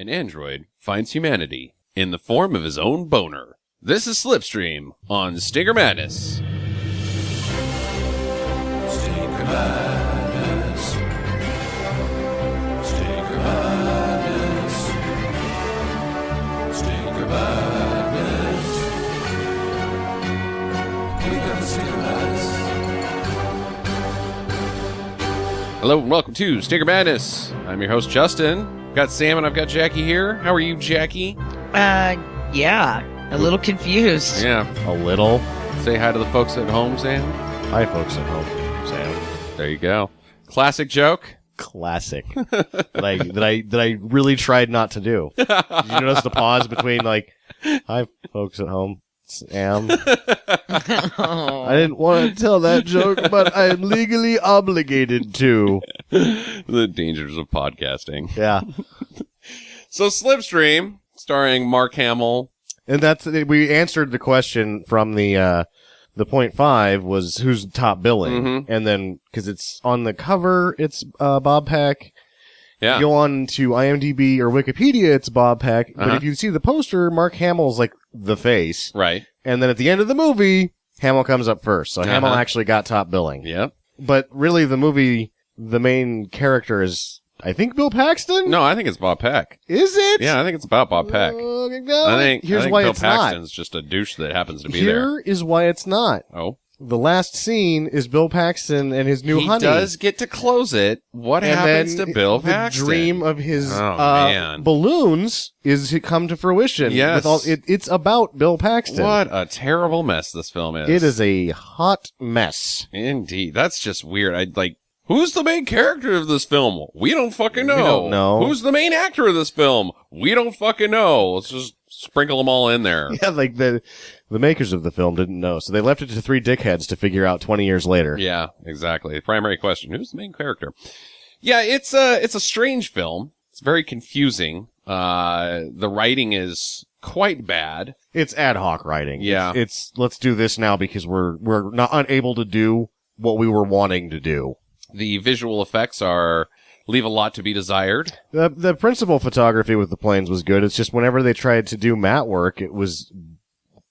an android finds humanity in the form of his own boner. This is Slipstream on Stinker Madness. Stinker Madness. Stinker Madness. Stinker Madness. We got the Stinker Madness. Hello and welcome to Stinker Madness. I'm your host, Justin. I've got Sam and I've got Jackie here. How are you, Jackie? Yeah. A little confused. Yeah. A little. Say hi to the folks at home, Sam. Hi, folks at home. Sam. There you go. Classic joke. Classic. that I really tried not to do. Did you notice the pause between hi, folks at home, Sam? I didn't want to tell that joke, but I'm legally obligated to. The dangers of podcasting. Yeah. So Slipstream, starring Mark Hamill. And we answered the question from the point 5 was who's top billing. Mm-hmm. And then, because it's on the cover, it's Bob Peck. Yeah. You go on to IMDb or Wikipedia, it's Bob Peck. But if you see the poster, Mark Hamill's like the face. Right. And then at the end of the movie, Hamill comes up first. So Hamill actually got top billing. Yep. But really, the movie, the main character is, I think, Bill Paxton? No, I think it's Bob Peck. Is it? Yeah, I think it's about Bob Peck. I think why Bill it's Paxton's just a douche that happens to be there. Here is why it's not. Oh. The last scene is Bill Paxton and his new honey. He does get to close it. What happens to Bill Paxton? The dream of his man. balloons is to come to fruition. Yes. It's about Bill Paxton. What a terrible mess this film is. It is a hot mess. Indeed. That's just weird. Who's the main character of this film? We don't fucking know. We don't know. Who's the main actor of this film? We don't fucking know. Let's just sprinkle them all in there. Yeah, the makers of the film didn't know, so they left it to 3 dickheads to figure out 20 years later. Yeah, exactly. The primary question, who's the main character? Yeah, it's a strange film. It's very confusing. The writing is quite bad. It's ad hoc writing. Yeah. It's let's do this now because we're not unable to do what we were wanting to do. The visual effects leave a lot to be desired. The principal photography with the planes was good. It's just whenever they tried to do matte work, it was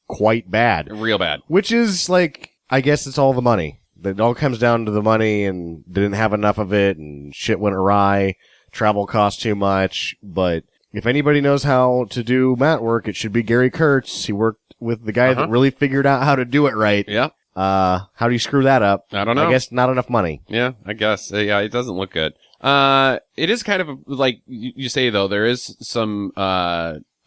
quite bad. Real bad. Which is I guess it's all the money. It all comes down to the money, and they didn't have enough of it, and shit went awry. Travel cost too much. But if anybody knows how to do matte work, it should be Gary Kurtz. He worked with the guy that really figured out how to do it right. Yeah. How do you screw that up? I don't know. I guess not enough money. Yeah, I guess. Yeah, it doesn't look good. It is kind of like you say, though, there is some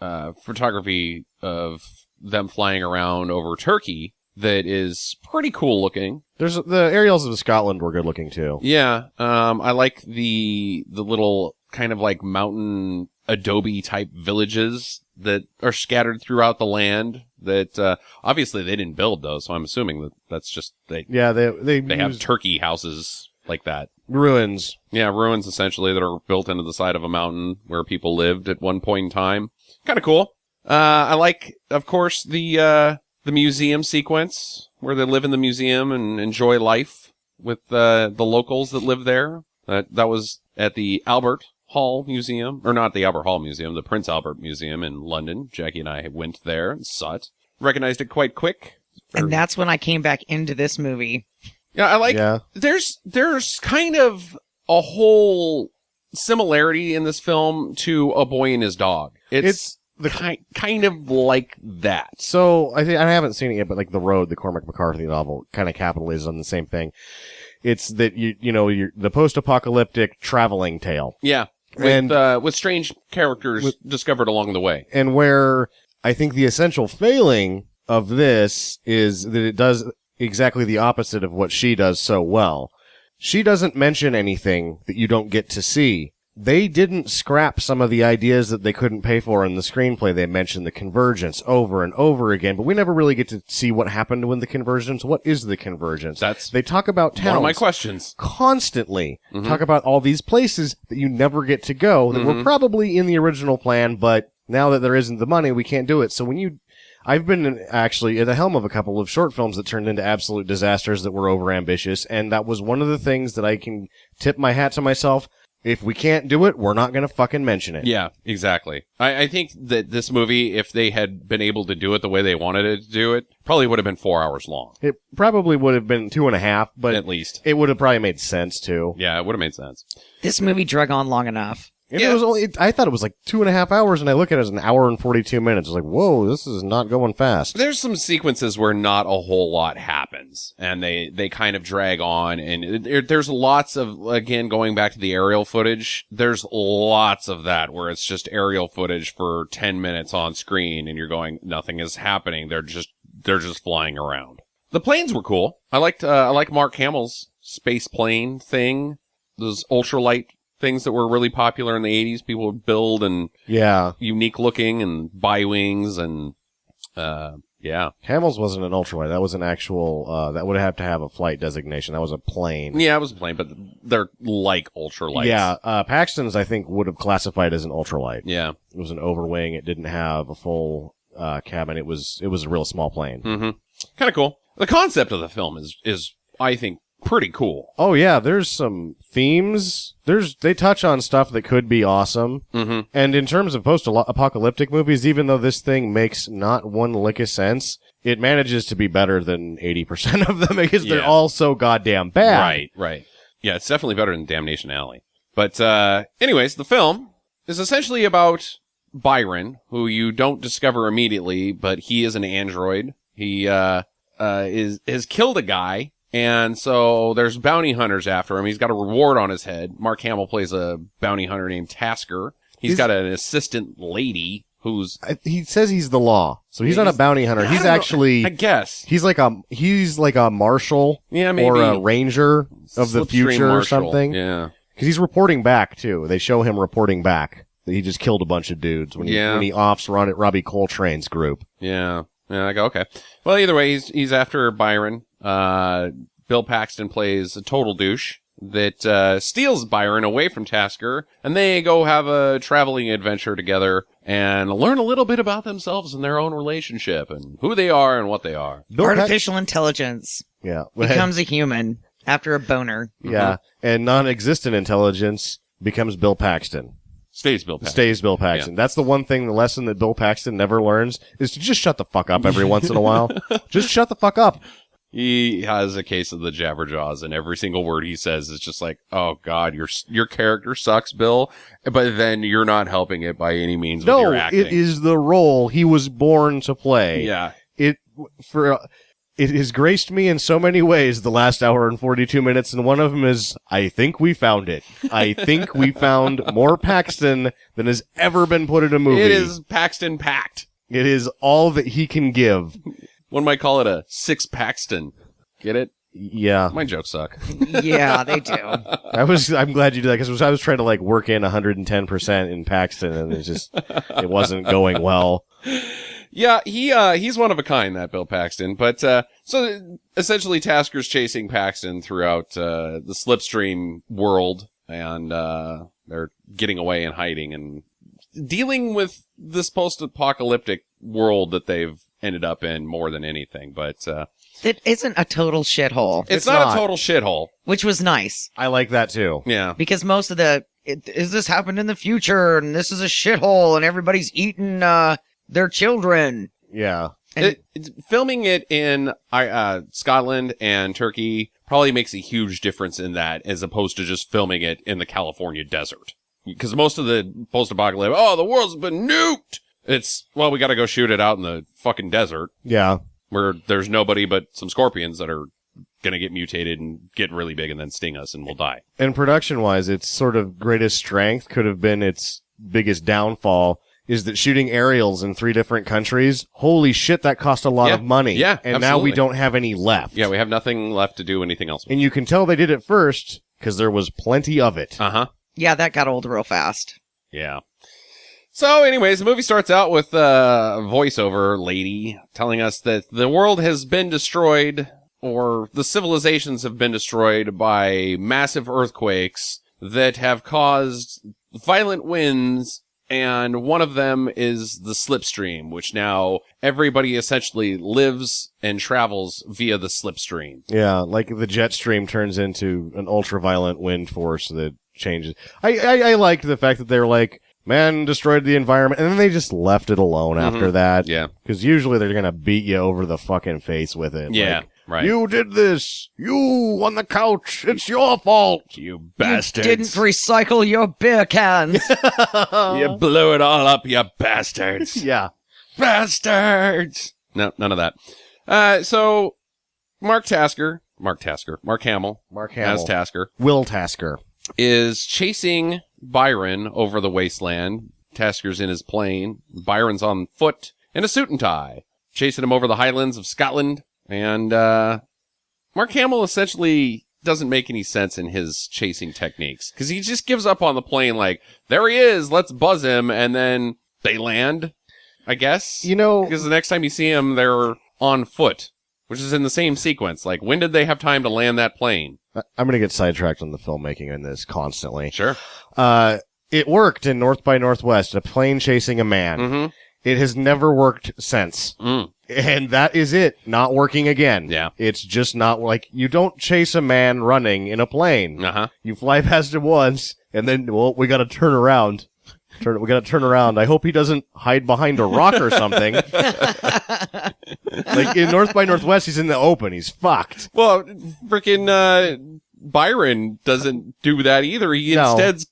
photography of them flying around over Turkey that is pretty cool looking. There's the aerials of Scotland were good looking too. Yeah. I like the little kind of like mountain adobe type villages that are scattered throughout the land that, obviously they didn't build those. So I'm assuming that's just, they have turkey houses like that. Ruins. Yeah. Ruins essentially that are built into the side of a mountain where people lived at one point in time. Kind of cool. I like, of course, the museum sequence where they live in the museum and enjoy life with, the locals that live there. That was at the Albert Hall Museum, or not the Albert Hall Museum, the Prince Albert Museum in London. Jackie and I went there and saw it. Recognized it quite quick. And that's when I came back into this movie. Yeah, there's kind of a whole similarity in this film to A Boy and His Dog. It's the kind of like that. So I haven't seen it yet, but The Road, the Cormac McCarthy novel, kind of capitalizes on the same thing. It's that you're the post-apocalyptic traveling tale. Yeah. With strange characters discovered along the way. And where I think the essential failing of this is that it does exactly the opposite of what she does so well. She doesn't mention anything that you don't get to see. They didn't scrap some of the ideas that they couldn't pay for in the screenplay. They mentioned the convergence over and over again, but we never really get to see what happened when the convergence. What is the convergence? They talk about towns. One of my questions. Constantly. Mm-hmm. Talk about all these places that you never get to go that were probably in the original plan, but now that there isn't the money, we can't do it. So I've been actually at the helm of a couple of short films that turned into absolute disasters that were overambitious, and that was one of the things that I can tip my hat to myself. If we can't do it, we're not going to fucking mention it. Yeah, exactly. I think that this movie, if they had been able to do it the way they wanted it to do it, probably would have been 4 hours long. It probably would have been 2.5, but at least. it would have probably made sense too. Yeah, it would have made sense. This movie drug on long enough. And Yeah. it was only, I thought it was like 2.5 hours, and I look at it as an hour and 42 minutes. I was like, whoa, this is not going fast. There's some sequences where not a whole lot happens, and they kind of drag on, and there's lots of, again, going back to the aerial footage, there's lots of that where it's just aerial footage for 10 minutes on screen, and you're going, nothing is happening. They're just flying around. The planes were cool. I liked Mark Hamill's space plane thing, those ultralight things that were really popular in the 80s. People would build and Yeah. unique looking and bi-wings and, yeah. Hamill's wasn't an ultralight. That was an actual, that would have to have a flight designation. That was a plane. Yeah, it was a plane, but they're like ultralights. Yeah, Paxton's, I think, would have classified as an ultralight. Yeah. It was an overwing. It didn't have a full, cabin. It was a real small plane. Mm-hmm. Kind of cool. The concept of the film is, I think, pretty cool. Oh yeah, there's some themes. They touch on stuff that could be awesome. Mm-hmm. And in terms of post-apocalyptic movies, even though this thing makes not one lick of sense, it manages to be better than 80% of them because they're Yeah. all so goddamn bad. Right. Yeah, it's definitely better than Damnation Alley. But, anyways, the film is essentially about Byron, who you don't discover immediately, but he is an android. He, has killed a guy. And so there's bounty hunters after him. He's got a reward on his head. Mark Hamill plays a bounty hunter named Tasker. He's got an assistant lady who's... He says he's the law, so he's not a bounty hunter. I He's don't know. actually... I guess. He's like a marshal, Yeah, maybe. or a ranger of the Slipstream future or marshal. something. Yeah. Because he's reporting back too. They show him reporting back that he just killed a bunch of dudes when Yeah. he offs Robbie Coltrane's group. Yeah. Yeah, I go, okay. Well, either way, he's after Byron. Bill Paxton plays a total douche that steals Byron away from Tasker, and they go have a traveling adventure together and learn a little bit about themselves and their own relationship and who they are and what they are. Artificial intelligence Yeah. becomes a human after a boner. Yeah. And non-existent intelligence becomes Bill Paxton. Stays Bill Paxton. Stays Bill Paxton. That's the one thing, the lesson that Bill Paxton never learns is to just shut the fuck up every once in a while. Just shut the fuck up. He has a case of the Jabberjaws, and every single word he says is just like, "Oh God, your character sucks, Bill." But then you're not helping it by any means with your acting. It is the role he was born to play. Yeah, It has graced me in so many ways the last hour and 42 minutes, and one of them is, I think we found it. I think we found more Paxton than has ever been put in a movie. it is Paxton packed. It is all that he can give. One might call it a six Paxton. Get it? Yeah. My jokes suck. Yeah, they do. I'm glad you did that because I was trying to like work in 110% in Paxton, and it wasn't going well. Yeah, he's one of a kind, that Bill Paxton. But so essentially, Tasker's chasing Paxton throughout the Slipstream world, and they're getting away and hiding and dealing with this post-apocalyptic world that they've ended up in more than anything. But It isn't a total shithole, it's not. not a total shithole. which was nice I like that too. Yeah. because most of is this happened in the future and this is a shithole and everybody's eating their children. Yeah. And Filming it in Scotland and Turkey probably makes a huge difference in that, as opposed to just filming it in the California desert. Because most of the post-apocalyptic, the world's been nuked. It's, we got to go shoot it out in the fucking desert Yeah. where there's nobody but some scorpions that are going to get mutated and get really big and then sting us and we'll die. And production-wise, its sort of greatest strength could have been its biggest downfall, is that shooting aerials in 3 different countries, holy shit, that cost a lot Yeah. of money. Yeah, and now we absolutely. don't have any left. Yeah, we have nothing left to do anything else with. And you can tell they did it first, because there was plenty of it. Uh-huh. yeah, that got old real fast. Yeah. So anyways, the movie starts out with a voiceover lady telling us that the world has been destroyed, or the civilizations have been destroyed by massive earthquakes that have caused violent winds, and one of them is the Slipstream, which now everybody essentially lives and travels via the Slipstream. Yeah, like the jet stream turns into an ultra-violent wind force that changes. I liked the fact that they were like, man destroyed the environment, and then they just left it alone after that. Yeah. Because usually they're going to beat you over the fucking face with it. Yeah, Like, right. You did this. You on the couch. It's your fault. You You bastards. didn't recycle your beer cans. You blew it all up, you bastards. Yeah. Bastards. No, none of that. So Mark Hamill Mark Hamill. as Tasker Will Tasker. is chasing Byron over the wasteland. Tasker's in his plane. Byron's on foot in a suit and tie, chasing him over the highlands of Scotland. And Mark Hamill essentially doesn't make any sense in his chasing techniques because he just gives up on the plane like, there he is, let's buzz him. And then they land, I guess. You know, Because the next time you see him, they're on foot, which is in the same sequence. Like, when did they have time to land that plane? I'm going to get sidetracked on the filmmaking in this constantly. Sure. It worked in North by Northwest, a plane chasing a man. Mm-hmm. It has never worked since. And that is it. Not working again. Yeah. It's just not like, you don't chase a man running in a plane. Uh-huh. You fly past him once, and then, well, we gotta turn around. We gotta turn around. I hope he doesn't hide behind a rock or something. Like, in North by Northwest, he's in the open. He's fucked. Well, freaking Byron doesn't do that either. He No. instead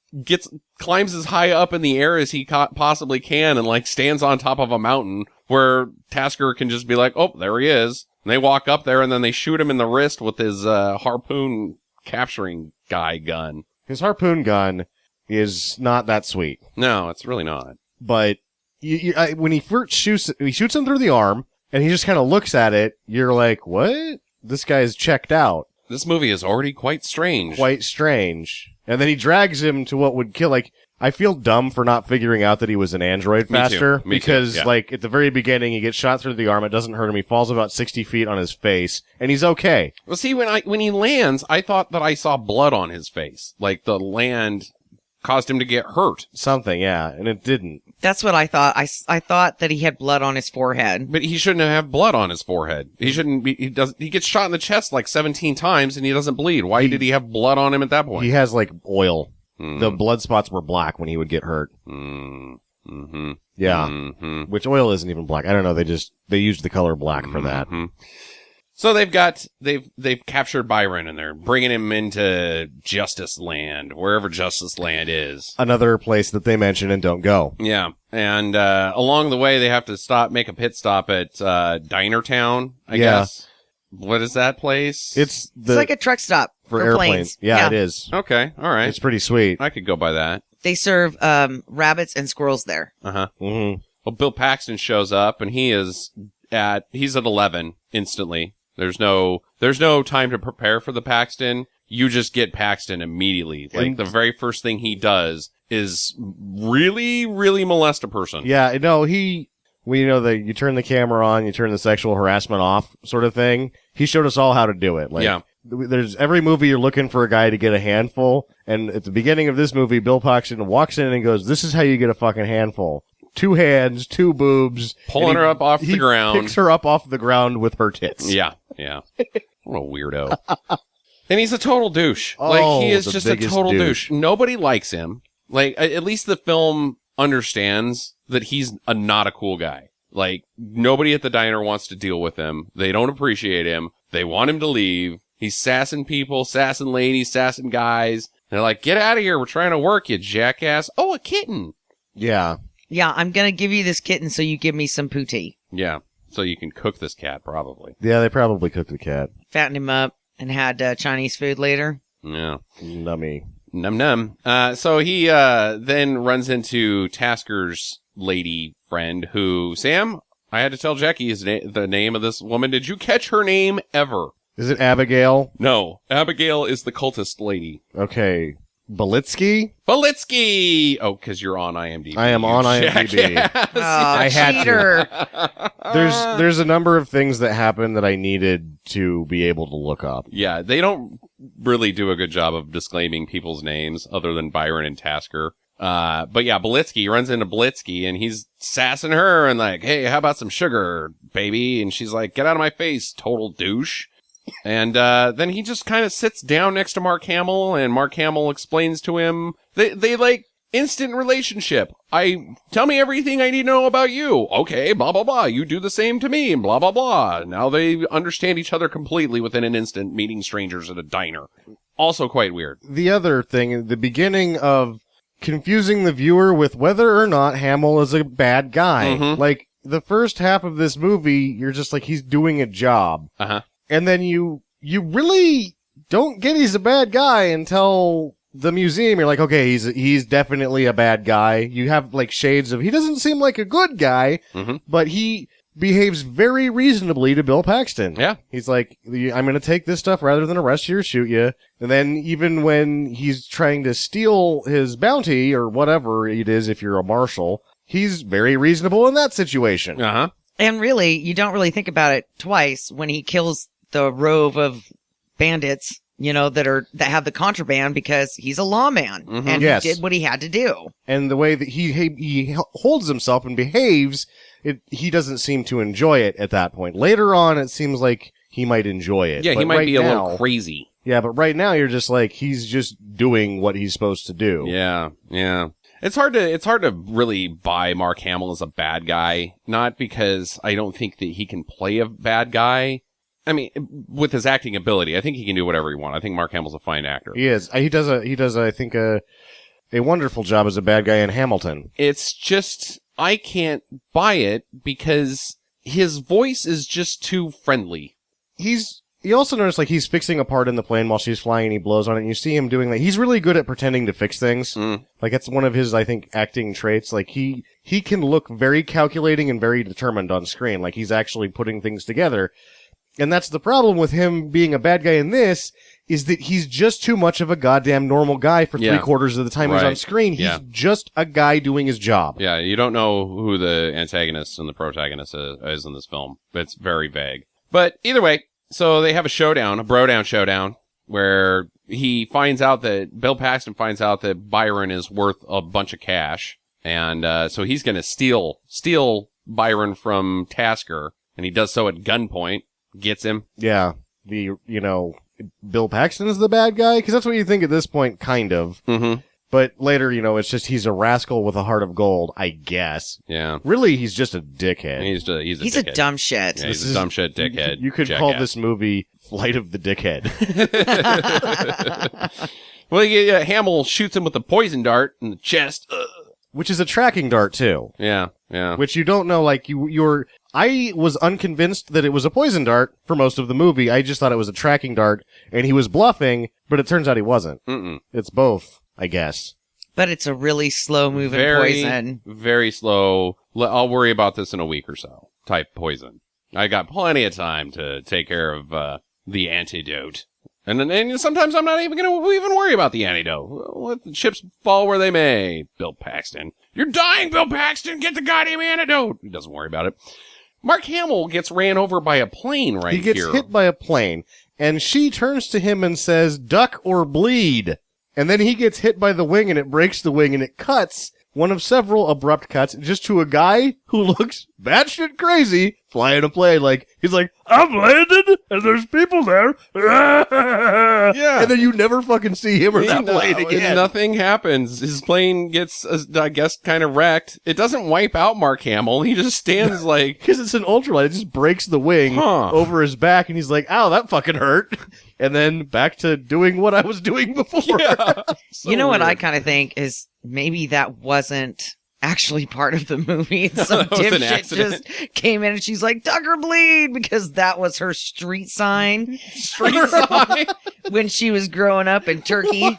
climbs as high up in the air as he possibly can and, like, stands on top of a mountain where Tasker can just be like, oh, there he is. And they walk up there and then they shoot him in the wrist with his harpoon capturing guy gun. His harpoon gun is not that sweet. No, it's really not. But when he first shoots him through the arm, and he just kind of looks at it, you're like, what? This guy's checked out. This movie is already quite strange. Quite strange. And then he drags him to what would kill, like, I feel dumb for not figuring out that he was an android Me too. faster. Me too, Because, yeah. like, at the very beginning, he gets shot through the arm, it doesn't hurt him, he falls about 60 feet on his face, and he's okay. Well, see, when he lands, I thought that I saw blood on his face. Like, the land caused him to get hurt. Something, yeah, and it didn't. That's what I thought. I thought that he had blood on his forehead. But he shouldn't have blood on his forehead. He shouldn't be, he gets shot in the chest like 17 times and he doesn't bleed. Why did he have blood on him at that point? He has, like, oil. Mm. The blood spots were black when he would get hurt. Mm-hmm. Yeah. Mm-hmm. Which oil isn't even black. I don't know, they used the color black for that. Mm-hmm. So they've captured Byron and they're bringing him into Justice Land, wherever Justice Land is. Another place that they mention and don't go. Yeah. And, along the way, they have to make a pit stop at, Diner Town, I guess. What is that place? It's It's like a truck stop for for airplanes. planes. Yeah, it is. Okay. All right. It's pretty sweet. I could go by that. They serve rabbits and squirrels there. Uh-huh. Mm-hmm. Well, Bill Paxton shows up and he's at 11 instantly. There's no time to prepare for the Paxton. You just get Paxton immediately. Like, And- the very first thing he does is really, really molest a person. Yeah, no, you turn the camera on, you turn the sexual harassment off sort of thing. He showed us all how to do it. Like, Yeah. There's every movie you're looking for a guy to get a handful. And at the beginning of this movie, Bill Paxton walks in and goes, this is how you get a fucking handful. 2 hands, 2 boobs. Pulling and her up off the ground. Picks her up off the ground with her tits. Yeah. What a weirdo. And he's a total douche. Oh, Like, he is the just a biggest total douche. douche. Nobody likes him. Like, at least the film understands that he's not a cool guy. Like, nobody at the diner wants to deal with him. They don't appreciate him. They want him to leave. He's sassing people, sassing ladies, sassing guys. They're like, get out of here. We're trying to work, you jackass. Oh, a kitten. Yeah. Yeah, I'm gonna give you this kitten so you give me some pootie. Yeah. So you can cook this cat, probably. Yeah, they probably cooked the cat. Fattened him up and had Chinese food later. Yeah. Nummy. Num num. So he then runs into Tasker's lady friend who, Sam, I had to tell Jackie the name of this woman. Did you catch her name ever? Is it Abigail? No. Abigail is the cultist lady. Okay. Belitsky? Belitsky! Oh, because you're on IMDb. I am you on IMDb. jackass. Oh, I had to. cheater. There's a number of things that happened that I needed to be able to look up. Yeah, they don't really do a good job of disclaiming people's names other than Byron and Tasker. But yeah, Belitsky runs into Belitsky and he's sassing her and like, hey, how about some sugar, baby? And she's like, get out of my face, total douche. And then he just kind of sits down next to Mark Hamill, and Mark Hamill explains to him they like instant relationship. Tell me everything I need to know about you. Okay, blah blah blah. You do the same to me, blah blah blah. Now they understand each other completely within an instant, meeting strangers at a diner. Also quite weird. The other thing, the beginning of confusing the viewer with whether or not Hamill is a bad guy. Mm-hmm. Like, the first half of this movie, you're just like, he's doing a job. Uh-huh. And then you really don't get he's a bad guy until the museum. You're like, okay, he's definitely a bad guy. You have, like, shades of, he doesn't seem like a good guy, but he behaves very reasonably to Bill Paxton. Yeah. He's like, I'm going to take this stuff rather than arrest you or shoot you. And then even when he's trying to steal his bounty or whatever it is, if you're a marshal, he's very reasonable in that situation. Uh-huh. And really, you don't really think about it twice when he kills the rove of bandits, that have the contraband, because he's a lawman and Yes. he did what he had to do. And the way that he holds himself and behaves, he doesn't seem to enjoy it at that point. Later on, it seems like he might enjoy it. Yeah, But he might right be a now- little crazy. Yeah, but right now you're just like, he's just doing what he's supposed to do. Yeah, yeah. It's hard to really buy Mark Hamill as a bad guy. Not because I don't think that he can play a bad guy. I mean, with his acting ability, I think he can do whatever he wants. I think Mark Hamill's a fine actor. He is. He does, I think, a wonderful job as a bad guy in Hamilton. It's just, I can't buy it because his voice is just too friendly. You also notice, like, he's fixing a part in the plane while she's flying and he blows on it, and you see him doing, like, he's really good at pretending to fix things. Like, that's one of his, I think, acting traits. Like, he can look very calculating and very determined on screen. Like, he's actually putting things together. And that's the problem with him being a bad guy in this, is that he's just too much of a goddamn normal guy for Yeah. 3/4 of the time he's Right. on screen. He's Yeah. just a guy doing his job. Yeah, you don't know who the antagonist and the protagonist is in this film. It's very vague. But either way, so they have a showdown, a bro-down showdown, where Bill Paxton finds out that Byron is worth a bunch of cash. And so he's going to steal Byron from Tasker. And he does so at gunpoint, gets him. Yeah. Bill Paxton is the bad guy? Because that's what you think at this point, kind of. Mm-hmm. But later, it's just he's a rascal with a heart of gold, I guess. Yeah. Really, he's just a dickhead. He's a He's dickhead. a dumb shit. Yeah, he's This a dumb shit dickhead. You could call jackass. this movie Flight of the Dickhead. Well, Hamill shoots him with a poison dart in the chest. Ugh. Which is a tracking dart, too. Yeah, yeah. Which you don't know, like, I was unconvinced that it was a poison dart for most of the movie. I just thought it was a tracking dart, and he was bluffing, but it turns out he wasn't. Mm-mm. It's both, I guess. But it's a really slow-moving poison. Very slow. I'll worry about this in a week or so. Type poison. I got plenty of time to take care of the antidote. And sometimes I'm not even going to even worry about the antidote. Let the chips fall where they may, Bill Paxton. You're dying, Bill Paxton! Get the goddamn antidote! He doesn't worry about it. Mark Hamill gets ran over by a plane right here. He gets hit by a plane, and she turns to him and says, "Duck or bleed." And then he gets hit by the wing, and it breaks the wing, and it cuts, one of several abrupt cuts, just to a guy who looks batshit crazy flying a plane. Like, he's like, "I've landed, and there's people there." Yeah. And then you never fucking see him or that plane again. Nothing happens. His plane gets, I guess, kind of wrecked. It doesn't wipe out Mark Hamill. He just stands like... Because it's an ultralight. It just breaks the wing over his back, and he's like, "Ow, that fucking hurt." And then back to doing what I was doing before. Yeah. So You know what weird. I kind of think is maybe that wasn't actually part of the movie. And some That was an dipshit accident. just came in and she's like, "Duck or bleed," because that was her street sign Street sign. when she was growing up in Turkey.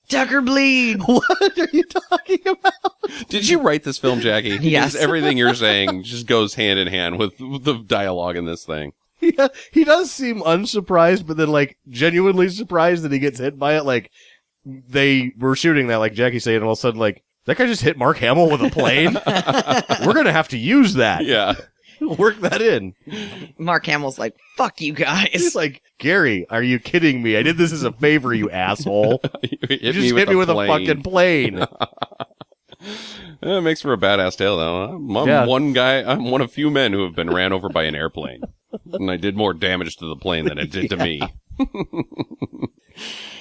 Duck or bleed. What are you talking about? Did you write this film, Jackie? Yes. Because everything you're saying just goes hand in hand with the dialogue in this thing. Yeah, he does seem unsurprised, but then, like, genuinely surprised that he gets hit by it. Like, they were shooting that, like Jackie said, and all of a sudden, like, that guy just hit Mark Hamill with a plane? We're gonna have to use that. Yeah. Work that in. Mark Hamill's like, "Fuck you He's guys." like, "Gary, are you kidding me? I did this as a favor, you asshole. You You just hit me with a fucking plane." It makes for a badass tale, though. I'm Yeah. one guy. I'm one of few men who have been ran over by an airplane. And I did more damage to the plane than it did to me.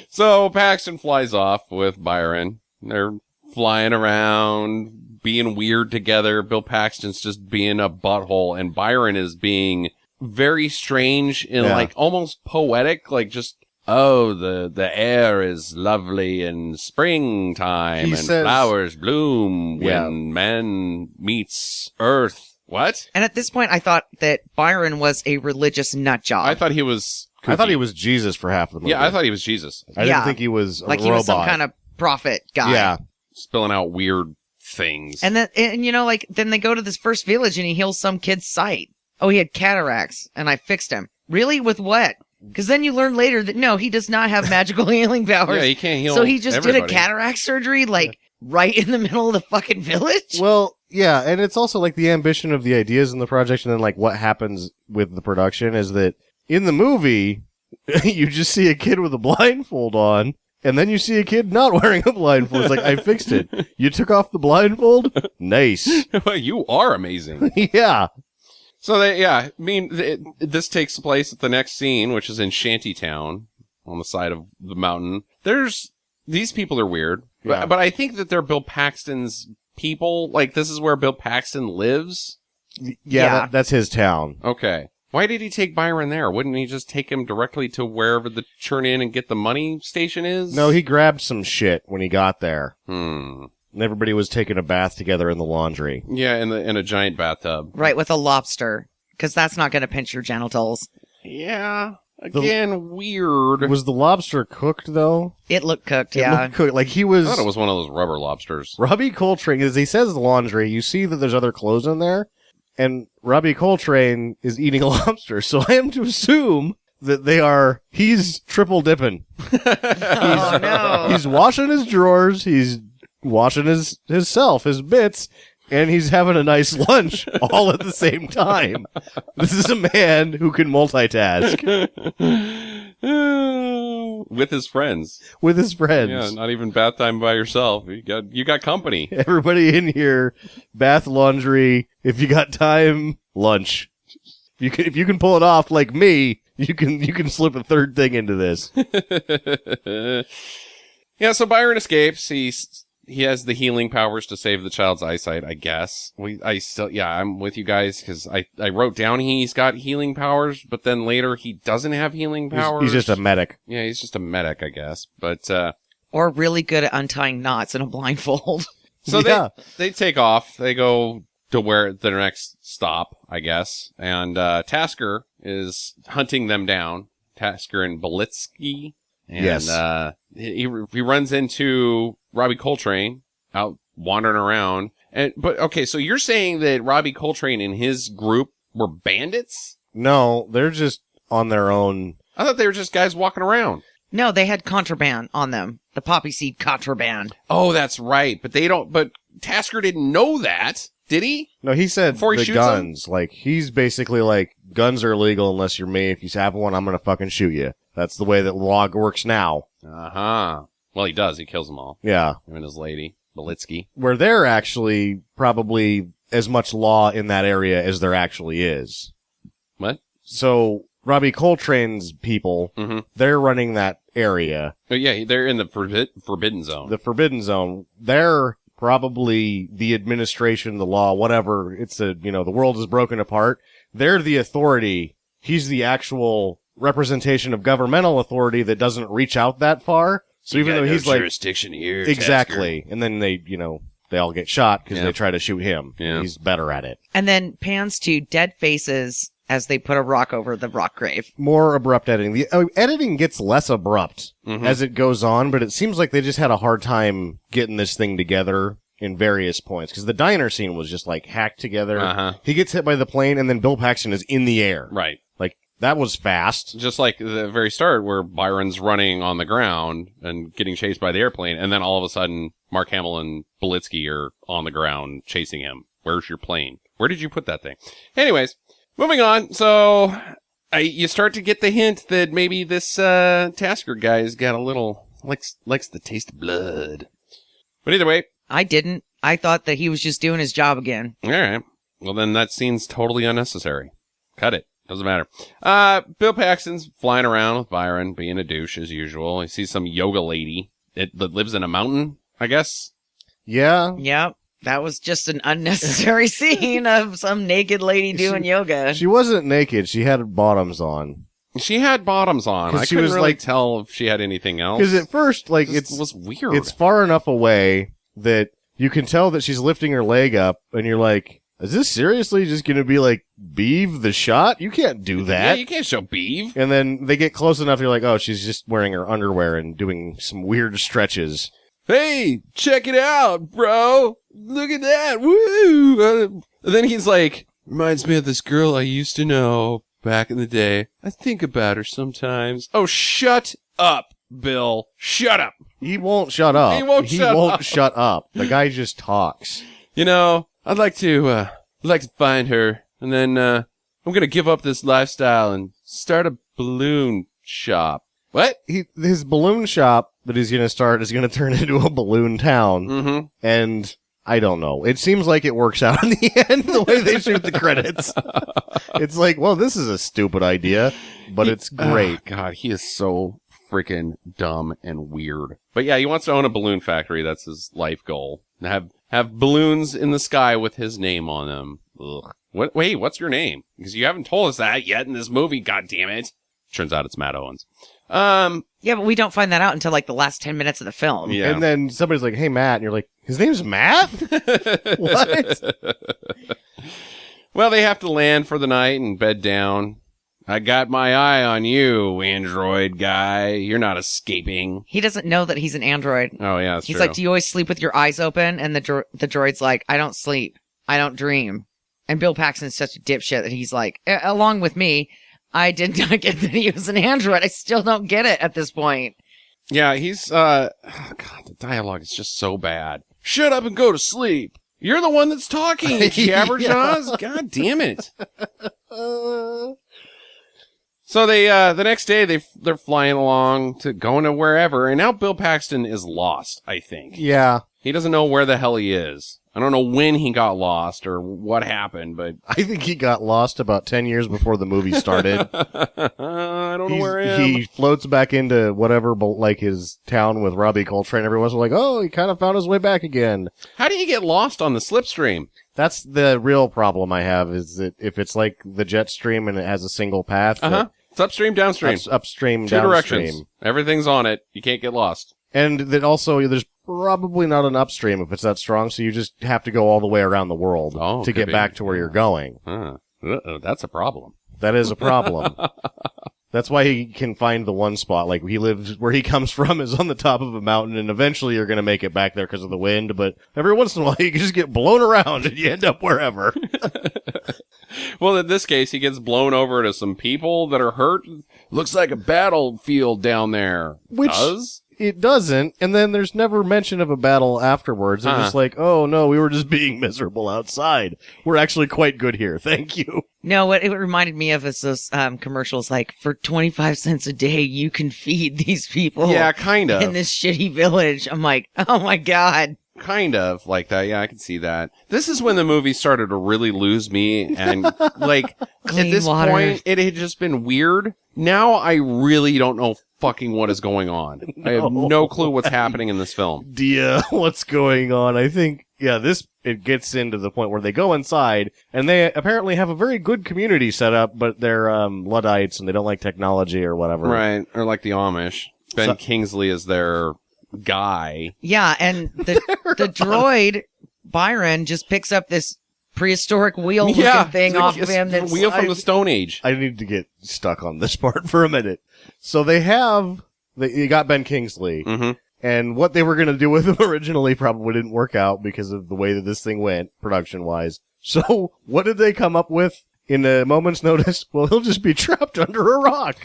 So Paxton flies off with Byron. They're flying around, being weird together. Bill Paxton's just being a butthole, and Byron is being very strange and like almost poetic, like just, oh, the air is lovely in springtime and flowers bloom when man meets earth. What? And at this point, I thought that Byron was a religious nut job. I thought he was kooky. I thought he was Jesus for half the movie. Yeah, I thought he was Jesus. I didn't think he was a like robot. he was some kind of prophet guy. Yeah. Spilling out weird things. And then, and you know, like, then they go to this first village and he heals some kid's sight. Oh, he had cataracts and I fixed him. Really? With what? Because then you learn later that no, he does not have magical healing powers. Yeah, he can't heal. So he just everybody. did a cataract surgery, like, right in the middle of the fucking village? Well, yeah, and it's also like the ambition of the ideas in the project and then like what happens with the production is that in the movie, you just see a kid with a blindfold on, and then you see a kid not wearing a blindfold. It's like, I fixed it. You took off the blindfold? Nice. You are amazing. Yeah. So this takes place at the next scene, which is in Shantytown on the side of the mountain. These people are weird, but I think that they're Bill Paxton's people. Like, this is where Bill Paxton lives. Yeah. That's his town. Okay. Why did he take Byron there? Wouldn't he just take him directly to wherever the turn in and get the money station is? No, he grabbed some shit when he got there. And everybody was taking a bath together in the laundry. Yeah, in a giant bathtub. Right, with a lobster. Because that's not going to pinch your genitals. Yeah. Again, weird. Was the lobster cooked, though? It looked cooked, It looked cooked. Like, he was... I thought it was one of those rubber lobsters. Robbie Coltrane, as he says laundry, you see that there's other clothes in there, and Robbie Coltrane is eating a lobster, so I am to assume that he's triple dipping. Oh, no. He's washing his drawers, he's washing his bits, and he's having a nice lunch all at the same time. This is a man who can multitask. With his friends. With his friends. Yeah, not even bath time by yourself. You got company. Everybody in here, bath, laundry, if you got time, lunch. If you can pull it off like me, you can slip a third thing into this. Yeah, so Byron escapes. He has the healing powers to save the child's eyesight, I guess. I'm with you guys, because I wrote down he's got healing powers, but then later he doesn't have healing powers. He's just a medic. Yeah, he's just a medic, I guess. But, or really good at untying knots in a blindfold. So they take off. They go to where their next stop, I guess. And, Tasker is hunting them down. Tasker and Belitsky. And, yes. He runs into Robbie Coltrane out wandering around. But okay, so you're saying that Robbie Coltrane and his group were bandits? No, they're just on their own. I thought they were just guys walking around. No, they had contraband on them. The poppy seed contraband. Oh, that's right. But Tasker didn't know that, did he? No, he said Before he the shoots guns. Like, he's basically like, guns are illegal unless you're me. If you have one, I'm gonna fucking shoot you. That's the way that law works now. Uh-huh. Well, he does. He kills them all. Yeah. Him and his lady, Belitsky. Where they're actually probably as much law in that area as there actually is. What? So, Robbie Coltrane's people, they're running that area. Oh, yeah, they're in the forbidden zone. The forbidden zone. They're probably the administration, the law, whatever. It's the world is broken apart. They're the authority. He's the actual representation of governmental authority that doesn't reach out that far. So even though he's like jurisdiction here, exactly, Tasker. And then they all get shot because they try to shoot him. Yeah. He's better at it. And then pans to dead faces as they put a rock over the rock grave. More abrupt editing. The editing gets less abrupt as it goes on, but it seems like they just had a hard time getting this thing together in various points because the diner scene was just like hacked together. He gets hit by the plane, and then Bill Paxton is in the air. Right. That was fast. Just like the very start where Byron's running on the ground and getting chased by the airplane, and then all of a sudden Mark Hamill and Belitsky are on the ground chasing him. Where's your plane? Where did you put that thing? Anyways, moving on. So you start to get the hint that maybe this Tasker guy's got a little likes the taste of blood. But either way, I didn't. I thought that he was just doing his job again. all right. Well, then that scene's totally unnecessary. Cut it. Doesn't matter. Bill Paxton's flying around with Byron, being a douche as usual. He sees some yoga lady that lives in a mountain, I guess. Yeah. Yep. That was just an unnecessary scene of some naked lady doing yoga. She wasn't naked. She had bottoms on. She had bottoms on. 'Cause I she couldn't was, really like- tell if she had anything else. Because at first, like, It was weird. it's far enough away that you can tell that she's lifting her leg up, and you're like, is this seriously just going to be like Beeve the Shot? You can't do Yeah, that. you can't show Beeve. And then they get close enough, you're like, oh, she's just wearing her underwear and doing some weird stretches. Hey, check it out, bro. Look at that. Woo. And then he's like, reminds me of this girl I used to know back in the day. I think about her sometimes. Oh, shut up, Bill. Shut up. He won't shut up. He won't shut up. The guy just talks. You know, I'd like to find her, and then I'm gonna give up this lifestyle and start a balloon shop. What? His balloon shop that he's going to start is going to turn into a balloon town. Mm-hmm. And I don't know. It seems like it works out in the end, the way they shoot the credits. It's like, well, this is a stupid idea, but it's great. Oh, God, he is so freaking dumb and weird. But yeah, he wants to own a balloon factory. That's his life goal. Have balloons in the sky with his name on them. Ugh. Wait, what's your name? Because you haven't told us that yet in this movie, goddammit. Turns out it's Matt Owens. Yeah, but we don't find that out until like the last 10 minutes of the film. Yeah. And then somebody's like, hey, Matt. And you're like, his name's Matt? What? Well, they have to land for the night and bed down. I got my eye on you, android guy. You're not escaping. He doesn't know that he's an android. Oh, yeah, that's He's true. like, do you always sleep with your eyes open? And the droid's like, I don't sleep. I don't dream. And Bill Paxton's such a dipshit that he's like, along with me, I did not get that he was an android. I still don't get it at this point. Yeah, he's, God, the dialogue is just so bad. Shut up and go to sleep. You're the one that's talking, Jabberjaws. God damn it. So they, the next day, they're flying along to going to wherever, and now Bill Paxton is lost, I think. Yeah. He doesn't know where the hell he is. I don't know when he got lost or what happened, but I think he got lost about 10 years before the movie started. I don't know where I am. He floats back into whatever, like his town with Robbie Coltrane. Everyone's like, oh, he kind of found his way back again. How do you get lost on the Slipstream? That's the real problem I have, is that if it's like the jet stream and it has a single path, It's upstream, downstream. upstream, Two downstream. directions. Everything's on it. You can't get lost. And that also, there's probably not an upstream if it's that strong, so you just have to go all the way around the world Oh, to could get be. back to where you're going. Huh. Uh-oh, that's a problem. That is a problem. That's why he can find the one spot. Like, he lives where he comes from is on the top of a mountain, and eventually you're going to make it back there because of the wind, but every once in a while you can just get blown around and you end up wherever. Well, in this case, he gets blown over to some people that are hurt. Looks like a battlefield down there. Which- Does? It doesn't, and then there's never mention of a battle afterwards. They're just like, oh no, we were just being miserable outside. We're actually quite good here. Thank you. No, what it reminded me of is those commercials like, for 25 cents a day, you can feed these people Yeah, kind of. in this shitty village. I'm like, oh my God. Kind of like that. Yeah, I can see that. This is when the movie started to really lose me. And like, Clean at this water. point, it had just been weird. Now I really don't know fucking what is going on. I have no clue what's happening in this film. Dia, what's going on? I think, yeah, it gets into the point where they go inside, and they apparently have a very good community set up, but they're Luddites, and they don't like technology or whatever. Right. Or like the Amish. Ben Kingsley is their guy. Yeah, and the droid, Byron, just picks up this prehistoric wheel looking thing it's like off of him. a That's wheel from the Stone Age. I need to get stuck on this part for a minute. So you got Ben Kingsley, Mm-hmm. and what they were going to do with him originally probably didn't work out because of the way that this thing went, production-wise. So, what did they come up with in a moment's notice? Well, he'll just be trapped under a rock.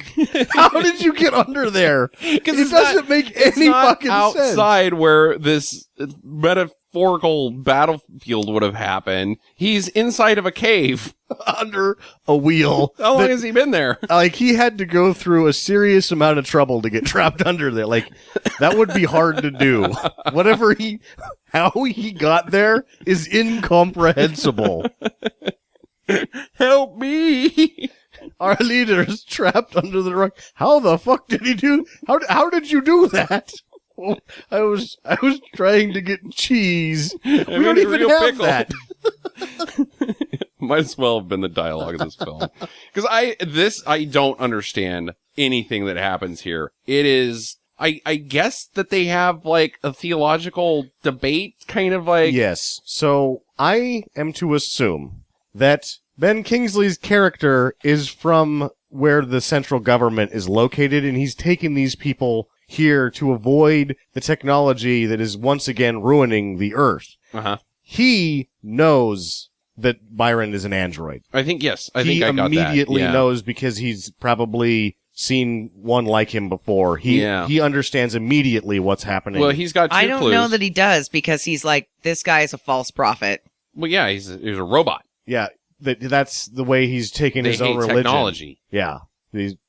How did you get under there? Because it doesn't make any fucking sense. Outside where this metaphorical battlefield would have happened, he's inside of a cave. Under a wheel. How long has he been there? Like, he had to go through a serious amount of trouble to get trapped under there. Like, that would be hard to do. How he got there is incomprehensible. Help me! Our leader is trapped under the rock. How the fuck did he do? How did you do that? Well, I was trying to get cheese. We don't even real have pickle. that. Might as well have been the dialogue of this film. Because I don't understand anything that happens here. It is, I guess that they have like a theological debate, kind of like. Yes. So I am to assume that Ben Kingsley's character is from where the central government is located, and he's taken these people here to avoid the technology that is once again ruining the Earth. Uh-huh. He knows that Byron is an android. I think, yes. I think I got that. He immediately Yeah. knows because he's probably seen one like him before. He understands immediately what's happening. Well, he's got two I don't clues. know that he does because he's like, this guy is a false prophet. Well, yeah, he's a robot. Yeah, that's the way he's taking They his own hate religion. technology. Yeah.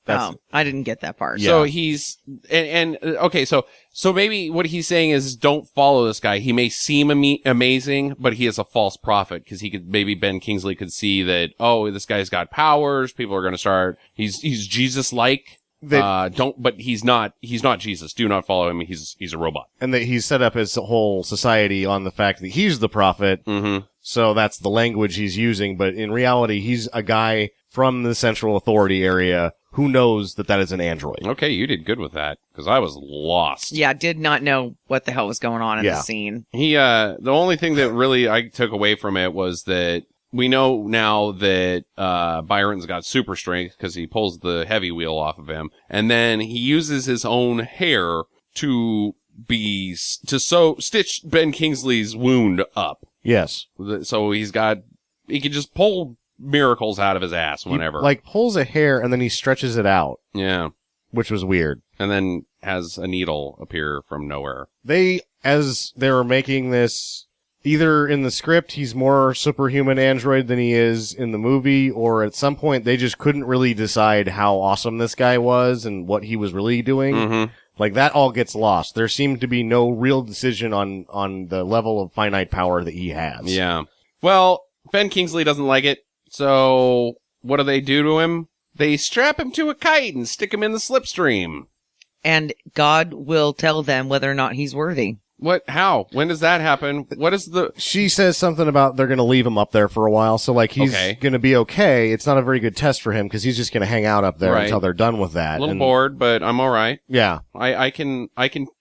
That's, Oh, I didn't get that part. Yeah. So he's and okay, so maybe what he's saying is don't follow this guy. He may seem amazing, but he is a false prophet because maybe Ben Kingsley could see that this guy's got powers. People are going to start. He's Jesus like. But he's not Jesus. Do not follow him. He's a robot. And that he's set up his whole society on the fact that he's the prophet. Mm-hmm. So that's the language he's using. But in reality, he's a guy from the Central Authority area who knows that is an android. Okay, you did good with that because I was lost. Yeah, did not know what the hell was going on in the scene. The only thing that really I took away from it was that we know now that Byron's got super strength because he pulls the heavy wheel off of him, and then he uses his own hair to stitch Ben Kingsley's wound up. Yes. So he can just pull miracles out of his ass whenever. He, pulls a hair and then he stretches it out. Yeah. Which was weird. And then has a needle appear from nowhere. As they were making this, either in the script, he's more superhuman android than he is in the movie, or at some point they just couldn't really decide how awesome this guy was and what he was really doing. Mm-hmm. That all gets lost. There seemed to be no real decision on the level of finite power that he has. Yeah. Well, Ben Kingsley doesn't like it. So what do they do to him? They strap him to a kite and stick him in the Slipstream. And God will tell them whether or not he's worthy. What? How? When does that happen? What is the... She says something about they're going to leave him up there for a while. So, he's going to be okay. It's not a very good test for him because he's just going to hang out up there until they're done with that. A little bored, but I'm all right. Yeah. I can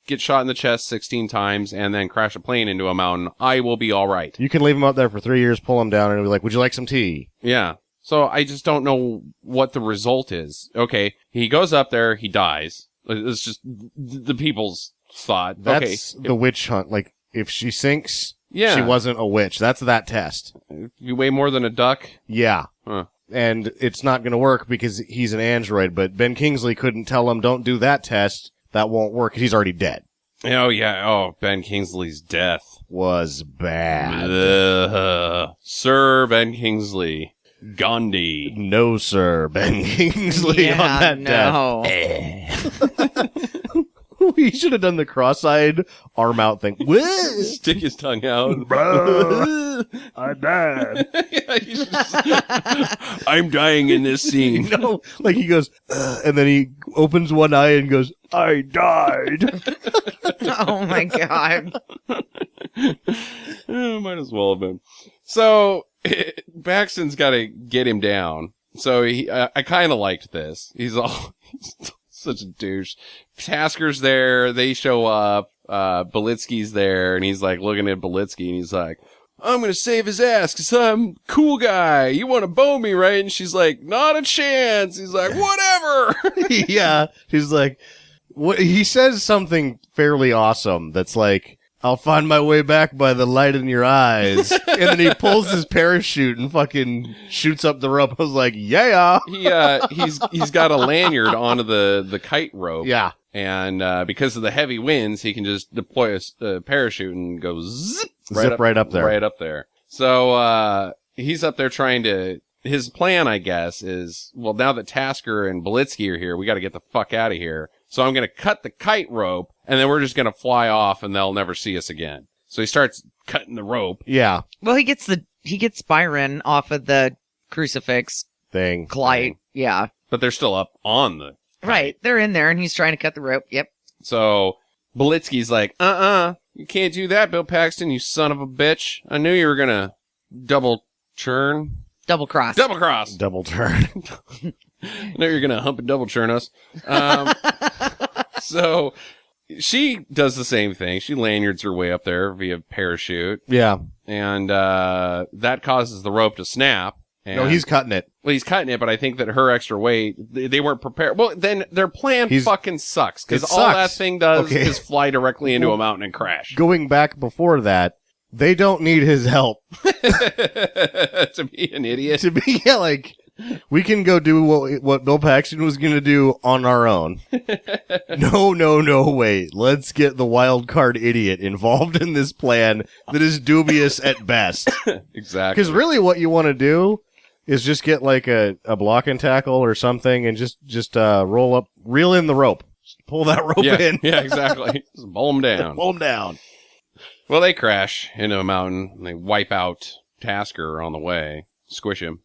get shot in the chest 16 times and then crash a plane into a mountain. I will be all right. You can leave him up there for 3 years, pull him down, and be like, would you like some tea? Yeah. So I just don't know what the result is. Okay. He goes up there. He dies. It's just the people's thought. That's the witch hunt. If she sinks, Yeah. she wasn't a witch. That's that test. You weigh more than a duck? Yeah. Huh. And it's not going to work because he's an android, but Ben Kingsley couldn't tell him, don't do that test. That won't work because he's already dead. Oh, yeah. Oh, Ben Kingsley's death Was bad. Sir Ben Kingsley. Gandhi. No, sir. Ben Kingsley on that death. He should have done the cross-eyed arm out thing. Stick his tongue out. I died. Yeah, he's just, I'm dying in this scene. No, he goes, and then he opens one eye and goes, I died. Oh my God. Might as well have been. So, Paxton's got to get him down. So I kind of liked this. He's such a douche. Tasker's there. They show up. Belitsky's there, and he's looking at Belitsky, and he's like, I'm gonna save his ass because I'm a cool guy. You want to bone me, right? And she's like, not a chance. He's like, whatever. Yeah. He's like, what? He says something fairly awesome that's like, I'll find my way back by the light in your eyes. And then he pulls his parachute and fucking shoots up the rope. I was like, yeah. He's got a lanyard onto the kite rope. Yeah. And because of the heavy winds, he can just deploy a parachute and go zip right up there. Right up there. So he's up there trying to... His plan, I guess, is, well, now that Tasker and Belitsky are here, we got to get the fuck out of here. So I'm going to cut the kite rope, and then we're just going to fly off, and they'll never see us again. So he starts cutting the rope. Yeah. Well, he gets Byron off of the crucifix, thing. Clyde. Yeah. But they're still up on the Right. They're in there and he's trying to cut the rope. Yep. So Belitsky's like, you can't do that, Bill Paxton, you son of a bitch. I knew you were gonna double churn. Double cross. Double cross. Double turn. I know you're gonna hump and double churn us. So she does the same thing. She lanyards her way up there via parachute. Yeah. And that causes the rope to snap. And, No, he's cutting it. Well, he's cutting it, but I think that her extra weight, they weren't prepared. Well, then their plan fucking sucks, because It all sucks. that thing does Okay. is fly directly into a mountain and crash. Going back before that, they don't need his help. To be an idiot. To be like, we can go do what Bill Paxton was going to do on our own. No, wait. Let's get the wild card idiot involved in this plan that is dubious at best. Exactly. Because really what you want to do is just get like a block and tackle or something and just roll up, reel in the rope. Just pull that rope in. Yeah, exactly. Just pull them down. Pull him down. Well, they crash into a mountain, and they wipe out Tasker on the way, squish him.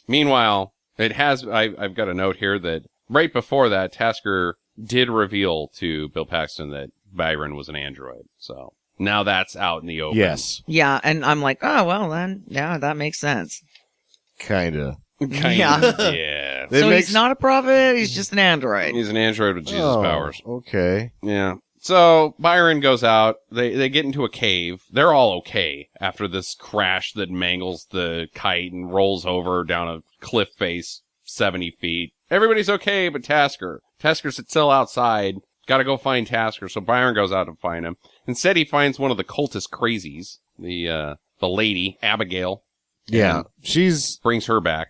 Meanwhile, I've got a note here that right before that, Tasker did reveal to Bill Paxton that Byron was an android. So now that's out in the open. Yes. Yeah. And I'm like, oh, well, then, yeah, that makes sense. Kinda. Yeah. It So makes- he's not a prophet. He's just an android. He's an android with Jesus Oh, powers. Okay. Yeah. So Byron goes out. They get into a cave. They're all okay after this crash that mangles the kite and rolls over down a cliff face 70 feet. Everybody's okay but Tasker. Tasker's still outside. Gotta go find Tasker. So Byron goes out to find him. Instead, he finds one of the cultist crazies, the lady, Abigail. Yeah. And She's brings her back,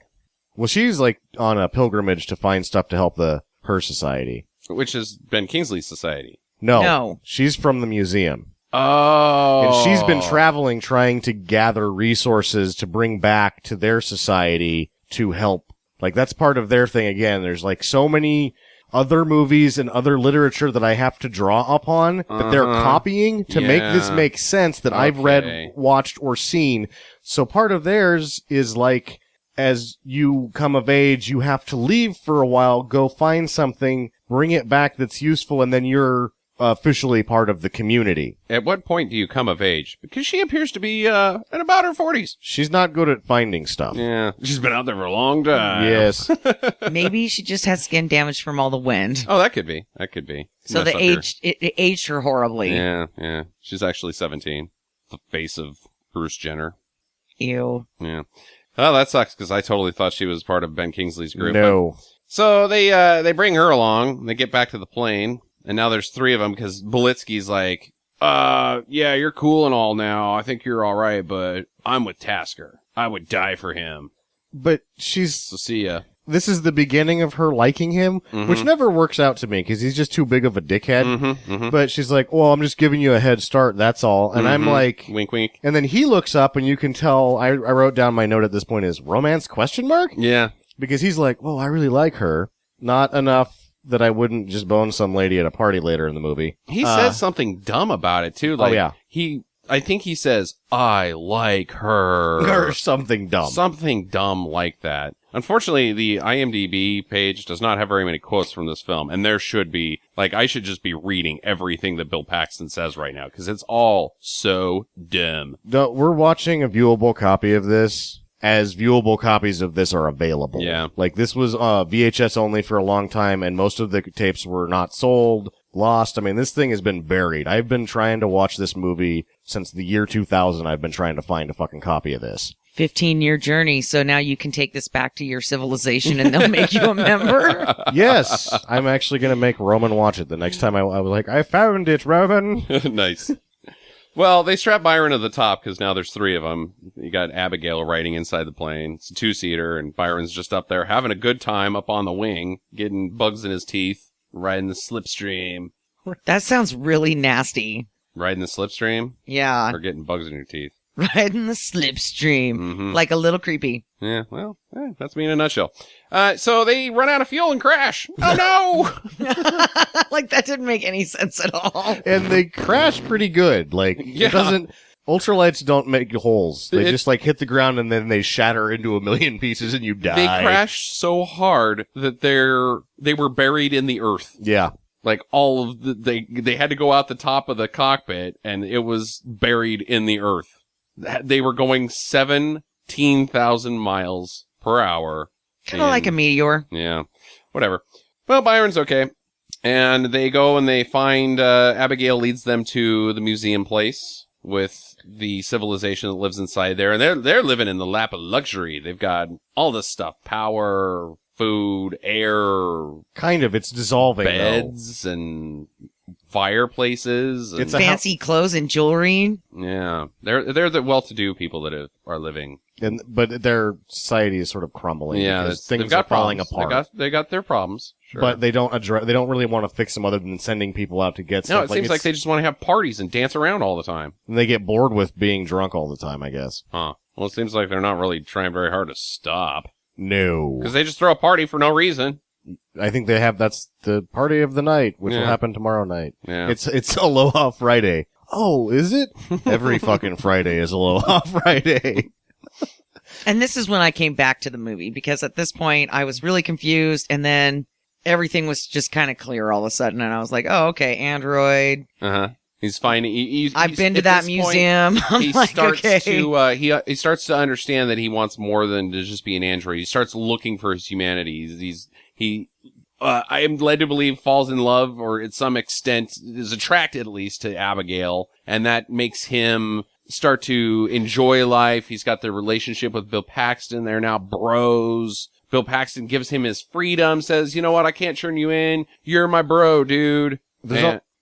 she's like on a pilgrimage to find stuff to help her society. which is Ben Kingsley's society. No. She's from the museum. Oh. And she's been traveling trying to gather resources to bring back to their society to help. Like, that's part of their thing again. There's like so many other movies and other literature that I have to draw upon that they're copying to make this Yeah. make sense that I've read, watched, or seen. So part of theirs is like, as you come of age, you have to leave for a while, go find something, bring it back that's useful, and then you're officially part of the community. At what point do you come of age? Because she appears to be in about her 40s. She's not good at finding stuff. Yeah, she's been out there for a long time. Yes. Maybe she just has skin damage from all the wind. Oh, that could be. That could be. So Mess the up it aged her horribly. Yeah. She's actually 17. The face of Bruce Jenner. Ew. Yeah. Oh, that sucks because I totally thought she was part of Ben Kingsley's group. No. So they bring her along. They get back to the plane, and now there's three of them because Belitsky's like, yeah, you're cool and all now. I think you're all right, but I'm with Tasker. I would die for him. But So see ya. this is the beginning of her liking him, which never works out to me because he's just too big of a dickhead. But she's like, well, I'm just giving you a head start. That's all. And I'm like, Wink, wink. and then he looks up and you can tell, I wrote down my note at this point is romance ? Yeah. Because he's like, well, I really like her. Not enough that I wouldn't just bone some lady at a party later in the movie. He says something dumb about it too. Like, yeah. I think he says, I like her. Or something dumb. Something dumb like that. Unfortunately, the IMDb page does not have very many quotes from this film, and there should be. Like, I should just be reading everything that Bill Paxton says right now, because it's all so dumb. No, we're watching a viewable copy of this as viewable copies of this are available. Yeah. Like, this was VHS only for a long time, and most of the tapes were not sold, lost. I mean, this thing has been buried. I've been trying to watch this movie since the year 2000. I've been trying to find a fucking copy of this. 15-year journey. So now you can take this back to your civilization and they'll make you a member. Yes, I'm actually going to make Roman watch it the next time I was like, I found it, Roman. Nice. Well, they strap Byron to the top because now there's three of them. You got Abigail riding inside the plane. It's a two-seater, and Byron's just up there having a good time up on the wing, getting bugs in his teeth, riding the Slipstream. That sounds really nasty. Riding the Slipstream? Yeah. Or getting bugs in your teeth? Riding the Slipstream. Like a little creepy. Yeah, well, that's me in a nutshell. So they run out of fuel and crash. Oh, no! Like that didn't make any sense at all. And they crash pretty good. Like, Yeah. it doesn't... Ultralights don't make holes. They It- just like hit the ground and then they shatter into a million pieces and you die. They crashed so hard that they were buried in the earth. Yeah. Like all of they had to go out the top of the cockpit and it was buried in the earth. They were going 17,000 miles per hour. Kind of like a meteor. Yeah, whatever. Well, Byron's okay. And they go and they find, Abigail leads them to the museum place with the civilization that lives inside there. And they're living in the lap of luxury. They've got all this stuff. Power, food, air, Kind of. It's dissolving, beds, and fireplaces. And, It's a Fancy clothes and jewelry. yeah. They're the well-to-do people that are living. though. But their society is sort of crumbling. Yeah, because they've things got are falling problems. apart. They got their problems. Sure. But they don't really want to fix them other than sending people out to get no, stuff. it seems like they just want to have parties and dance around all the time. they get bored with being drunk all the time, I guess. Huh. Well, it seems like they're not really trying very hard to stop. No. Because they just throw a party for no reason. I think that's the party of the night, which will Yeah. happen tomorrow night. Yeah. It's Aloha Friday. Oh, is it? Every fucking Friday is Aloha Friday. And this is when I came back to the movie because at this point I was really confused and then everything was just kind of clear all of a sudden and I was like, oh, okay, Android. Uh-huh. He's finding... I've been to at that this point, museum. I'm he like, starts okay. to he starts to understand that he wants more than to just be an android. He starts looking for his humanity. I am led to believe falls in love or at some extent is attracted at least to Abigail, and that makes him start to enjoy life. He's got the relationship with Bill Paxton. They're now bros. Bill Paxton gives him his freedom, says, you know what, I can't turn you in. You're my bro, dude.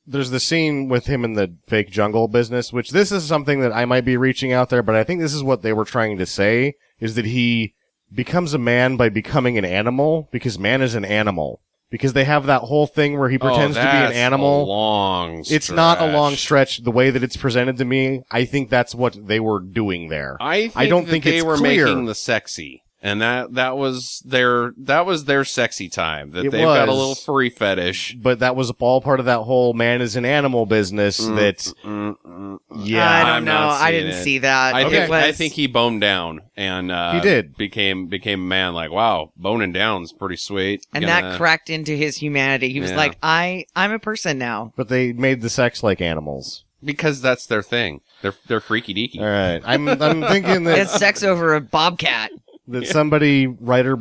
There's the scene with him in the fake jungle business, which this is something that I might be reaching out there, but I think this is what they were trying to say, is that he becomes a man by becoming an animal, because man is an animal. Because they have that whole thing where he pretends to be an animal. It's not a long stretch. The way that it's presented to me, I think that's what they were doing there. I don't that think they it's were clear. making the sexy. And that was their sexy time. That It they've got a was. little furry fetish. But that was all part of that whole man is an animal business that, yeah. I don't I'm know. not I seeing didn't it. see that. I think he boned down and He did. became a man. Like, wow, boning down's pretty sweet. and Gonna- that cracked into his humanity. He was Yeah. like, I'm a person now. But they made the sex like animals. because that's their thing. They're freaky deaky. All right. I'm thinking It's that, sex over a bobcat. that somebody, writer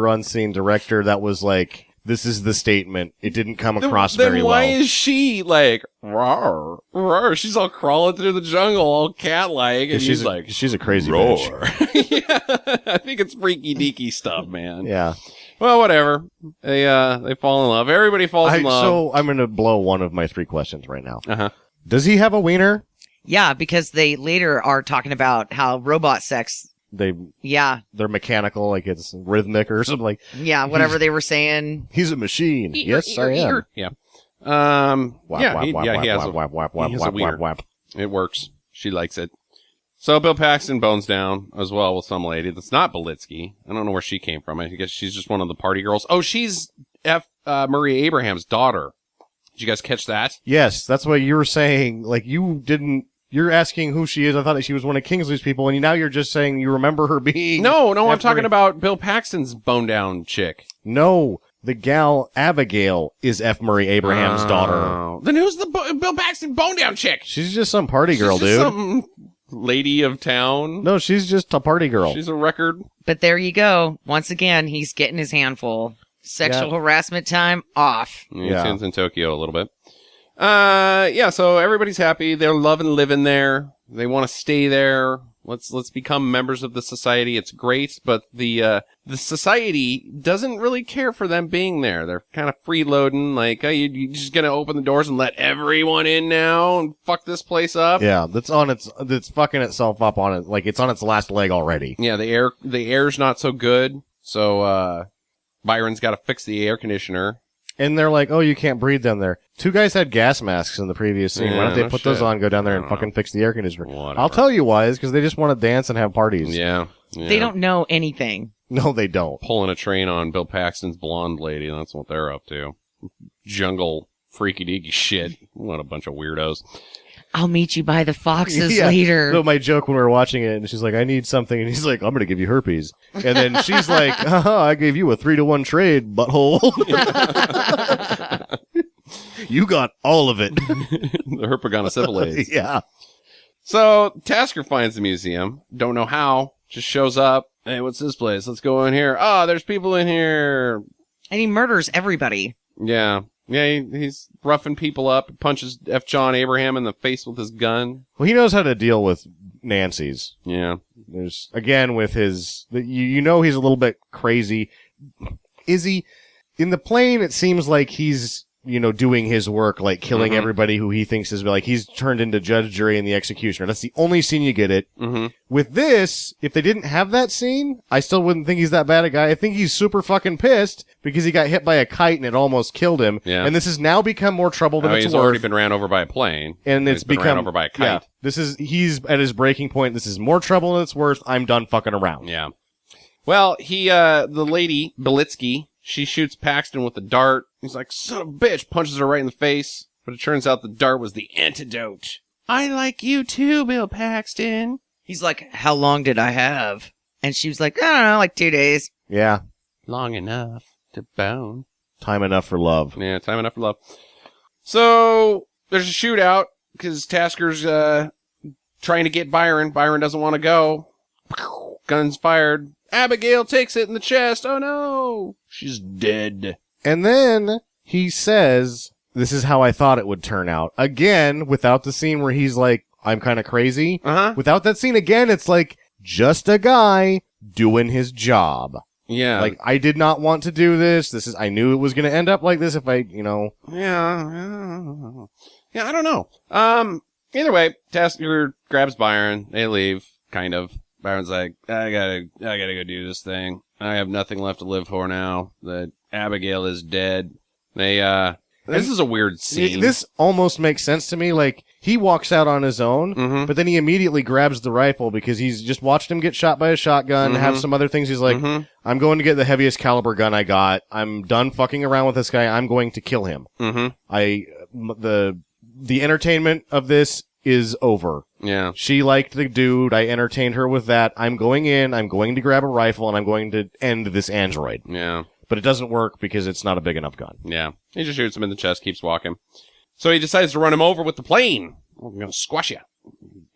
unseen, director, that was like, this is the statement. It didn't come across then very why well. is she like roar, roar? She's all crawling through the jungle, all cat-like, and she's like she's a crazy roar. bitch. Yeah, I think it's freaky deaky stuff, man. Yeah. Well, whatever. They fall in love. Everybody falls in love. So I'm going to blow one of my 3 questions right now. Uh-huh. Does he have a wiener? Yeah, because they later are talking about how robot sex. They're mechanical, like it's rhythmic or something. Like, Yeah, whatever they were saying. he's a machine. Yes, I am. Yeah. Whap, Yeah. whap, He whap, has whap, a whap, whap, whap, he has a whap, wiener. whap, whap. It works. She likes it. So Bill Paxton bones down as well with some lady that's not Belitsky. I don't know where she came from. I guess she's just one of the party girls. Oh, she's Marie Abraham's daughter. Did you guys catch that? Yes, that's what you were saying. Like, you're asking who she is. I thought that she was one of Kingsley's people, and now you're just saying you remember her being... No, I'm F. talking Marie- about Bill Paxton's bone down chick. No, the gal Abigail is F. Murray Abraham's daughter. Oh. Then who's the Bill Paxton bone down chick? She's just some party girl, She's just dude. some lady of town. No, she's just a party girl. She's a record. But there you go. Once again, he's getting his handful. Sexual harassment time off. Yeah. Tunes in Tokyo a little bit. So everybody's happy. They're loving living there. They want to stay there. Let's become members of the society. It's great, but the society doesn't really care for them being there. They're kind of freeloading, like, oh, you just gonna open the doors and let everyone in now and fuck this place up? Yeah, that's fucking itself up on it. Like, it's on its last leg already. Yeah, the air's not so good, so Byron's got to fix the air conditioner. And they're like, oh, you can't breathe down there. 2 guys had gas masks in the previous scene. Yeah, Why don't they no put those shit. on, go down there, I and don't fucking know. fix the air conditioner? Whatever. I'll tell you why. Is because they just want to dance and have parties. Yeah. They don't know anything. No, they don't. Pulling a train on Bill Paxton's blonde lady. That's what they're up to. Jungle freaky deaky shit. What a bunch of weirdos. I'll meet you by the foxes Yeah. later. No, my joke when we were watching it, and she's like, I need something. And he's like, I'm going to give you herpes. And then she's like, I gave you a 3-to-1 trade, butthole. You got all of it. The herpagonosyphilis. Yeah. So Tasker finds the museum. Don't know how. Just shows up. Hey, what's this place? Let's go in here. Oh, there's people in here. And he murders everybody. Yeah. Yeah, he's roughing people up. Punches F. John Abraham in the face with his gun. Well, he knows how to deal with Nancy's. Yeah. There's, again, with his, you know he's a little bit crazy. Is he? In the plane, it seems like he's, doing his work, like killing everybody who he thinks is, like, he's turned into judge, jury, and the executioner. That's the only scene you get it. Mm-hmm. With this, if they didn't have that scene, I still wouldn't think he's that bad a guy. I think he's super fucking pissed because he got hit by a kite and it almost killed him. Yeah. And this has now become more trouble than it's he's worth. already been ran over by a plane. And it's been become ran over by a kite. Yeah, he's at his breaking point. This is more trouble than it's worth. I'm done fucking around. Yeah. Well, the lady, Belitsky, she shoots Paxton with a dart. He's like, son of a bitch, punches her right in the face. But it turns out the dart was the antidote. I like you too, Bill Paxton. He's like, how long did I have? And she was like, I don't know, like 2 days. Yeah. Long enough to bone. Time enough for love. Yeah, time enough for love. So, there's a shootout, because Tasker's, trying to get Byron. Byron doesn't want to go. Guns fired. Abigail takes it in the chest. Oh no! She's dead. And then he says, this is how I thought it would turn out. Again, without the scene where he's like, I'm kind of crazy. Uh-huh. Without that scene again, it's like, just a guy doing his job. Yeah. Like, I did not want to do this. I knew it was going to end up like this if I, Yeah, I don't know. Either way, Tasker grabs Byron. They leave, kind of. Byron's like, I gotta go do this thing. I have nothing left to live for now. That Abigail is dead. This is a weird scene. This almost makes sense to me. Like, he walks out on his own, but then he immediately grabs the rifle because he's just watched him get shot by a shotgun, have some other things. He's like, I'm going to get the heaviest caliber gun I got. I'm done fucking around with this guy. I'm going to kill him. The entertainment of this is over. Yeah. She liked the dude. I entertained her with that. I'm going in. I'm going to grab a rifle, and I'm going to end this android. Yeah. But it doesn't work because it's not a big enough gun. Yeah. He just shoots him in the chest, keeps walking. So he decides to run him over with the plane. I'm going to squash you.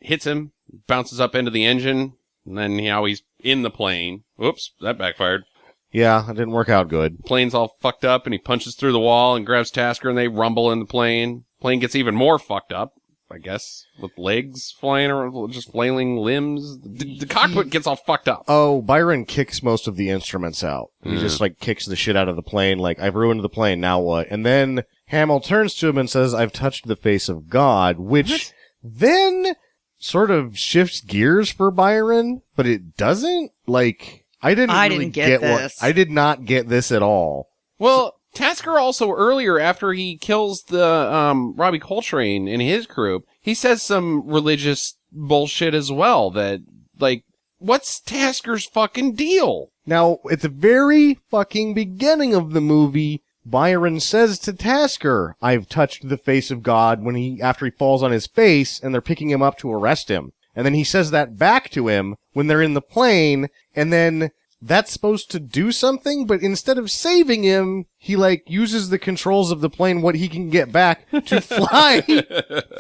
Hits him, bounces up into the engine, and then now he's in the plane. Whoops, that backfired. Yeah, it didn't work out good. Plane's all fucked up, and he punches through the wall and grabs Tasker, and they rumble in the plane. Plane gets even more fucked up, I guess, with legs flying or just flailing limbs. The cockpit gets all fucked up. Oh, Byron kicks most of the instruments out. He just, kicks the shit out of the plane, like, I've ruined the plane, now what? And then Hamill turns to him and says, I've touched the face of God, which then sort of shifts gears for Byron, but it doesn't? Like, I didn't get this. I did not get this at all. Well, Tasker also earlier, after he kills the Robbie Coltrane and his crew, he says some religious bullshit as well. That, like, what's Tasker's fucking deal? Now, at the very fucking beginning of the movie, Byron says to Tasker, I've touched the face of God after he falls on his face and they're picking him up to arrest him. And then he says that back to him when they're in the plane, and then that's supposed to do something, but instead of saving him, he, uses the controls of the plane, what he can get back, to fly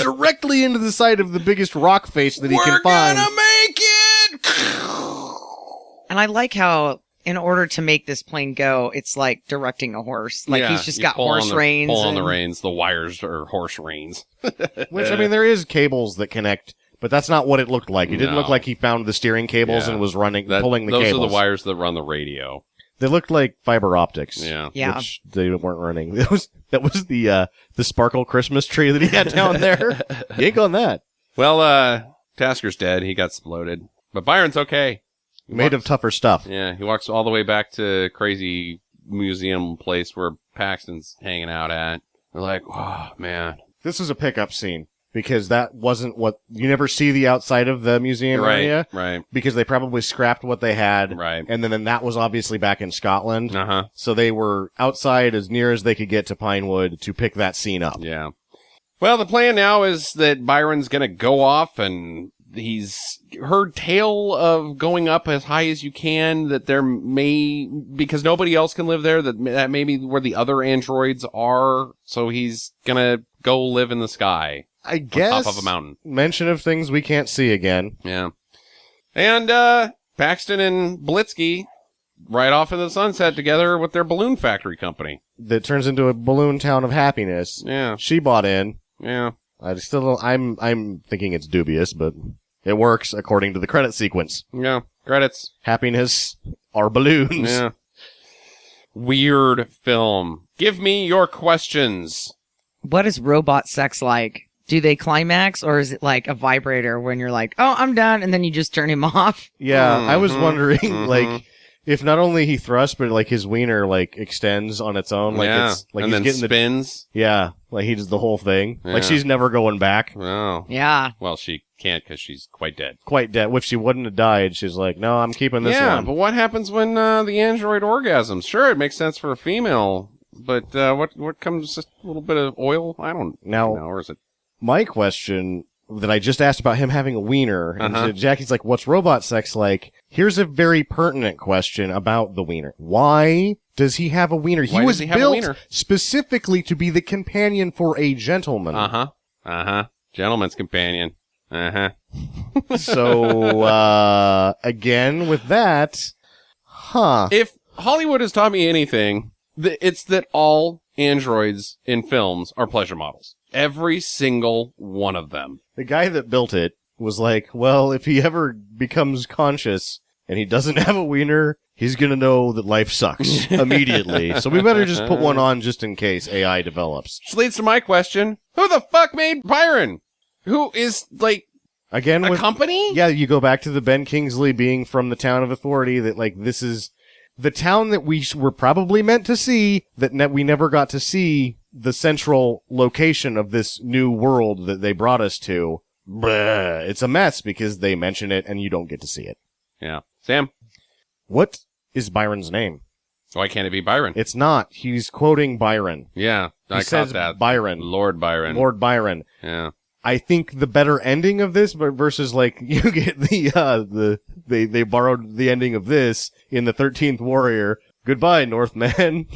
directly into the side of the biggest rock face that he can find. We're gonna make it! And I like how, in order to make this plane go, it's like directing a horse. Like, he's just got horse reins. Pull on the reins. The wires are horse reins. Which, there is cables that connect, but that's not what it looked like. It didn't look like he found the steering cables and was pulling the cables. Those are the wires that run the radio. They looked like fiber optics. Yeah. Which they weren't running. That was the sparkle Christmas tree that he had down there. Yank on that. Well, Tasker's dead. He got exploded. But Byron's okay. Made of tougher stuff. Yeah, he walks all the way back to crazy museum place where Paxton's hanging out at. They're like, oh, man. This was a pickup scene. Because that wasn't you never see the outside of the museum area. Right. Because they probably scrapped what they had. Right. And then that was obviously back in Scotland. Uh-huh. So they were outside as near as they could get to Pinewood to pick that scene up. Yeah. Well, the plan now is that Byron's going to go off, and he's heard tale of going up as high as you can, that there may, because nobody else can live there, that may be where the other androids are. So he's going to go live in the sky. I guess. On top of a mountain. Mention of things we can't see again. Yeah. And, Paxton and Blitzky ride off in the sunset together with their balloon factory company. That turns into a balloon town of happiness. Yeah. She bought in. Yeah. I still don't, I'm thinking it's dubious, but it works according to the credit sequence. Yeah. Credits. Happiness are balloons. Yeah. Weird film. Give me your questions. What is robot sex like? Do they climax, or is it like a vibrator when you're like, oh, I'm done, and then you just turn him off? Yeah, I was wondering, like, if not only he thrusts, but like his wiener like extends on its own, like yeah. it's like and he's then getting spins. Yeah, like he does the whole thing. Yeah. Like she's never going back. Oh. Yeah. Well, she can't because she's quite dead. Quite dead. If she wouldn't have died, she's like, no, I'm keeping this Yeah, one. but what happens when the android orgasms? Sure, it makes sense for a female, but what comes? Just a little bit of oil? I don't know. Or is it? My question that I just asked about him having a wiener, and Jackie's like, what's robot sex like? Here's a very pertinent question about the wiener. Why does he have a wiener? Why He was does he have a built wiener? specifically to be the companion for a gentleman. Gentleman's companion. So, again, with that, If Hollywood has taught me anything, it's that all androids in films are pleasure models. Every single one of them. The guy that built it was like, well, if he ever becomes conscious and he doesn't have a wiener, he's gonna know that life sucks immediately. So we better just put one on just in case AI develops. Which leads to my question. Who the fuck made Byron? Who is, like, Again, a with company? Yeah, you go back to the Ben Kingsley being from the town of authority, that like this is the town that we were probably meant to see, that we never got to see the central location of this new world that they brought us to. Bleh. It's a mess because they mention it and you don't get to see it. Yeah. Sam? What is Byron's name? Why can't it be Byron? It's not. He's quoting Byron. Yeah. He I says caught that. Byron. Lord Byron. Lord Byron. Yeah. I think the better ending of this, but versus like you get they borrowed the ending of this in the 13th Warrior. Goodbye, Northman.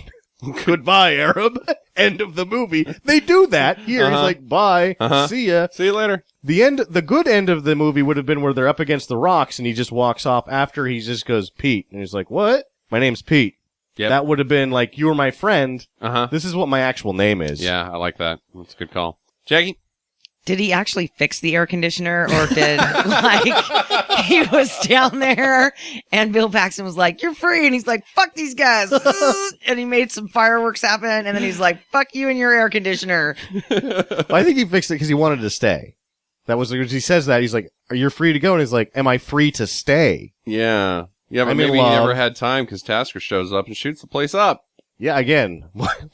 Goodbye, Arab. End of the movie. They do that here. He's like, bye. See ya. See you later. The good end of the movie would have been where they're up against the rocks and he just walks off after he just goes, Pete. And he's like, what? My name's Pete. Yep. That would have been like, you were my friend. Uh-huh. This is what my actual name is. Yeah, I like that. That's a good call. Jackie? Did he actually fix the air conditioner, or did, like, he was down there and Bill Paxton was like, you're free. And he's like, fuck these guys. And he made some fireworks happen. And then he's like, fuck you and your air conditioner. I think he fixed it because he wanted to stay. That was, he says that, he's like, are you free to go? And he's like, am I free to stay? Yeah. Yeah, but I'm maybe in he love. never had time because Tasker shows up and shoots the place up. Yeah, again,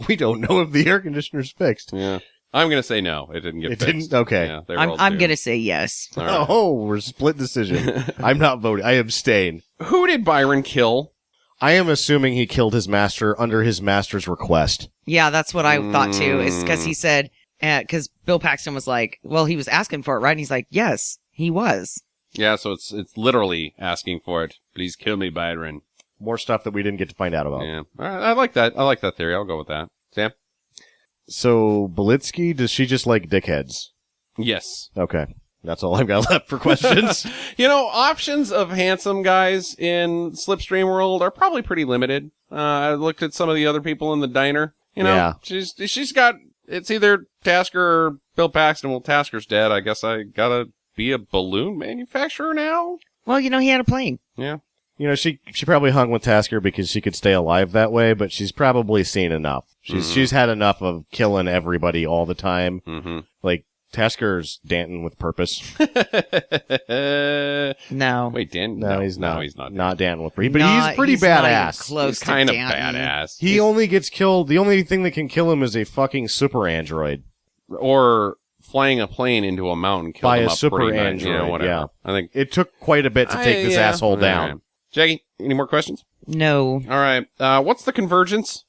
we don't know if the air conditioner's fixed. Yeah. I'm going to say no. It didn't get It fixed. didn't? Okay. Yeah, they I'm rolled going two. to say yes. All right. Oh, we're split decision. I'm not voting. I abstain. Who did Byron kill? I am assuming he killed his master under his master's request. Yeah, that's what I thought too, is because he said, because Bill Paxton was like, well, he was asking for it, right? And he's like, yes, he was. Yeah, so it's literally asking for it. Please kill me, Byron. More stuff that we didn't get to find out about. Yeah. All right, I like that. I like that theory. I'll go with that. Sam? So, Belitsky, does she just like dickheads? Yes. Okay. That's all I've got left for questions. You know, options of handsome guys in Slipstream world are probably pretty limited. I looked at some of the other people in the diner. You know, Yeah. she's got, it's either Tasker or Bill Paxton. Well, Tasker's dead. I guess I gotta be a balloon manufacturer now. Well, you know, he had a plane. Yeah. You know, she probably hung with Tasker because she could stay alive that way, but she's probably seen enough. She's had enough of killing everybody all the time. Mm-hmm. Like, Tasker's Danton with purpose. No. Wait, Dan? No, he's not. No, he's not. Not Danton with purpose. But No, he's pretty he's not even badass. close He's kind to of Danton. badass. He only gets killed. The only thing that can kill him is a fucking super android. Or flying a plane into a mountain killed By him a up super pretty much. android, Yeah, whatever. yeah. I think. It took quite a bit to take this asshole down. All right. Jackie, any more questions? No. All right. What's the convergence?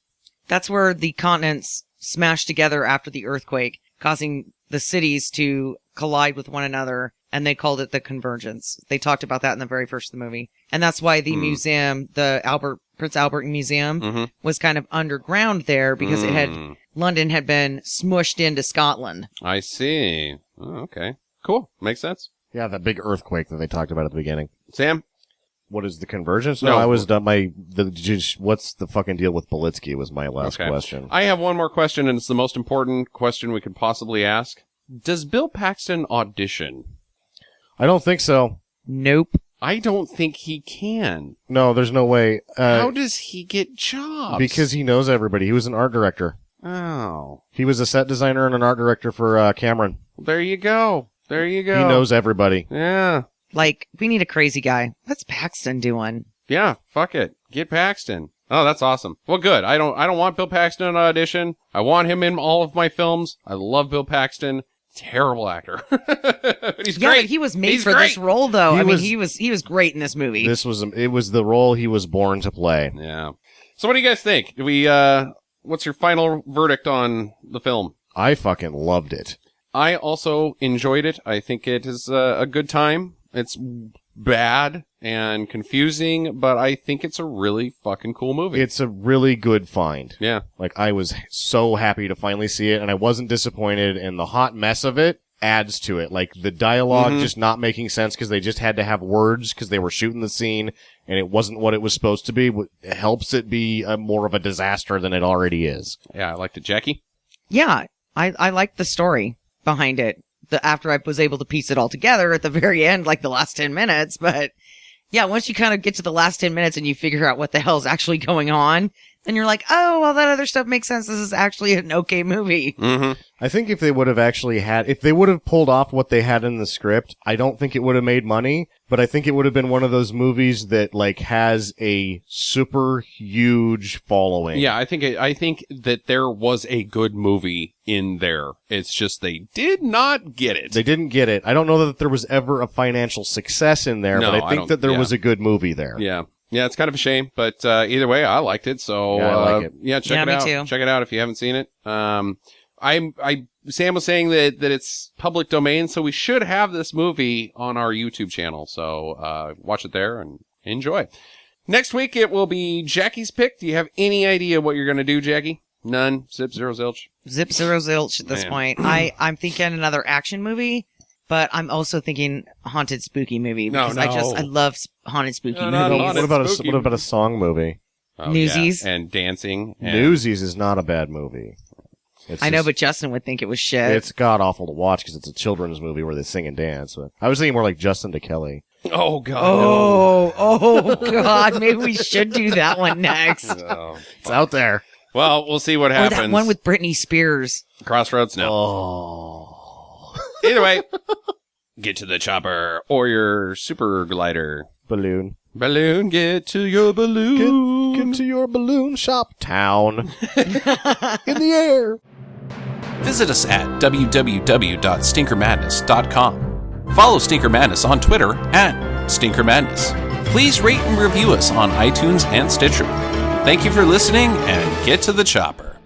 That's where the continents smashed together after the earthquake, causing the cities to collide with one another, and they called it the convergence. They talked about that in the very first of the movie. And that's why the museum, the Prince Albert Museum, was kind of underground there because London had been smushed into Scotland. I see. Oh, okay. Cool. Makes sense. Yeah, that big earthquake that they talked about at the beginning. Sam? What is the convergence? No. I was done. What's the fucking deal with Politsky was my last question. I have one more question, and it's the most important question we could possibly ask. Does Bill Paxton audition? I don't think so. Nope. I don't think he can. No, there's no way. How does he get jobs? Because he knows everybody. He was an art director. Oh. He was a set designer and an art director for Cameron. There you go. There you go. He knows everybody. Yeah. Like, we need a crazy guy. What's Paxton doing? Yeah, fuck it. Get Paxton. Oh, that's awesome. Well, good. I don't want Bill Paxton on audition. I want him in all of my films. I love Bill Paxton. Terrible actor. But he's great. But he was made He's for great. this role, though. He He was great in this movie. It was the role he was born to play. Yeah. So what do you guys think? Do we, what's your final verdict on the film? I fucking loved it. I also enjoyed it. I think it is a good time. It's bad and confusing, but I think it's a really fucking cool movie. It's a really good find. Yeah. Like, I was so happy to finally see it, and I wasn't disappointed, and the hot mess of it adds to it. Like, the dialogue just not making sense because they just had to have words because they were shooting the scene, and it wasn't what it was supposed to be. It helps it be more of a disaster than it already is. Yeah, I liked it. Jackie? Yeah, I liked the story behind it. After I was able to piece it all together at the very end, like the last 10 minutes. But yeah, once you kind of get to the last 10 minutes and you figure out what the hell is actually going on, then you're like, oh, well, that other stuff makes sense. This is actually an okay movie. Mm-hmm. I think if they would have if they would have pulled off what they had in the script, I don't think it would have made money, but I think it would have been one of those movies that, like, has a super huge following. Yeah, I think that there was a good movie in there. It's just they did not get it. They didn't get it. I don't know that there was ever a financial success in there, No, but I think that there was a good movie there. Yeah. Yeah, it's kind of a shame, but either way, I liked it. So Yeah, I like it. Yeah, check it me out. too. Check it out if you haven't seen it. Sam was saying that it's public domain, so we should have this movie on our YouTube channel. So watch it there and enjoy. Next week it will be Jackie's pick. Do you have any idea what you're going to do, Jackie? None. Zip, zero, zilch. Zip, zero, zilch at this Man. point. I'm thinking another action movie, but I'm also thinking haunted spooky movie because No. I love haunted spooky No, not movies. haunted. What about a song movie? Oh, Newsies. yeah. And dancing. And Newsies is not a bad movie. I know, but Justin would think it was shit. it's god awful to watch because it's a children's movie where they sing and dance. But I was thinking more like Justin to Kelly. Oh, God. Oh, God. Maybe we should do that one next. No. It's out there. Well, we'll see what Or happens. that one with Britney Spears. Crossroads? No. Oh, Either way, get to the chopper or your super glider. balloon. Balloon, get to your balloon. Get to your balloon shop town in the air. Visit us at www.stinkermadness.com. Follow Stinker Madness on Twitter at Stinker Madness. Please rate and review us on iTunes and Stitcher. Thank you for listening, and get to the chopper.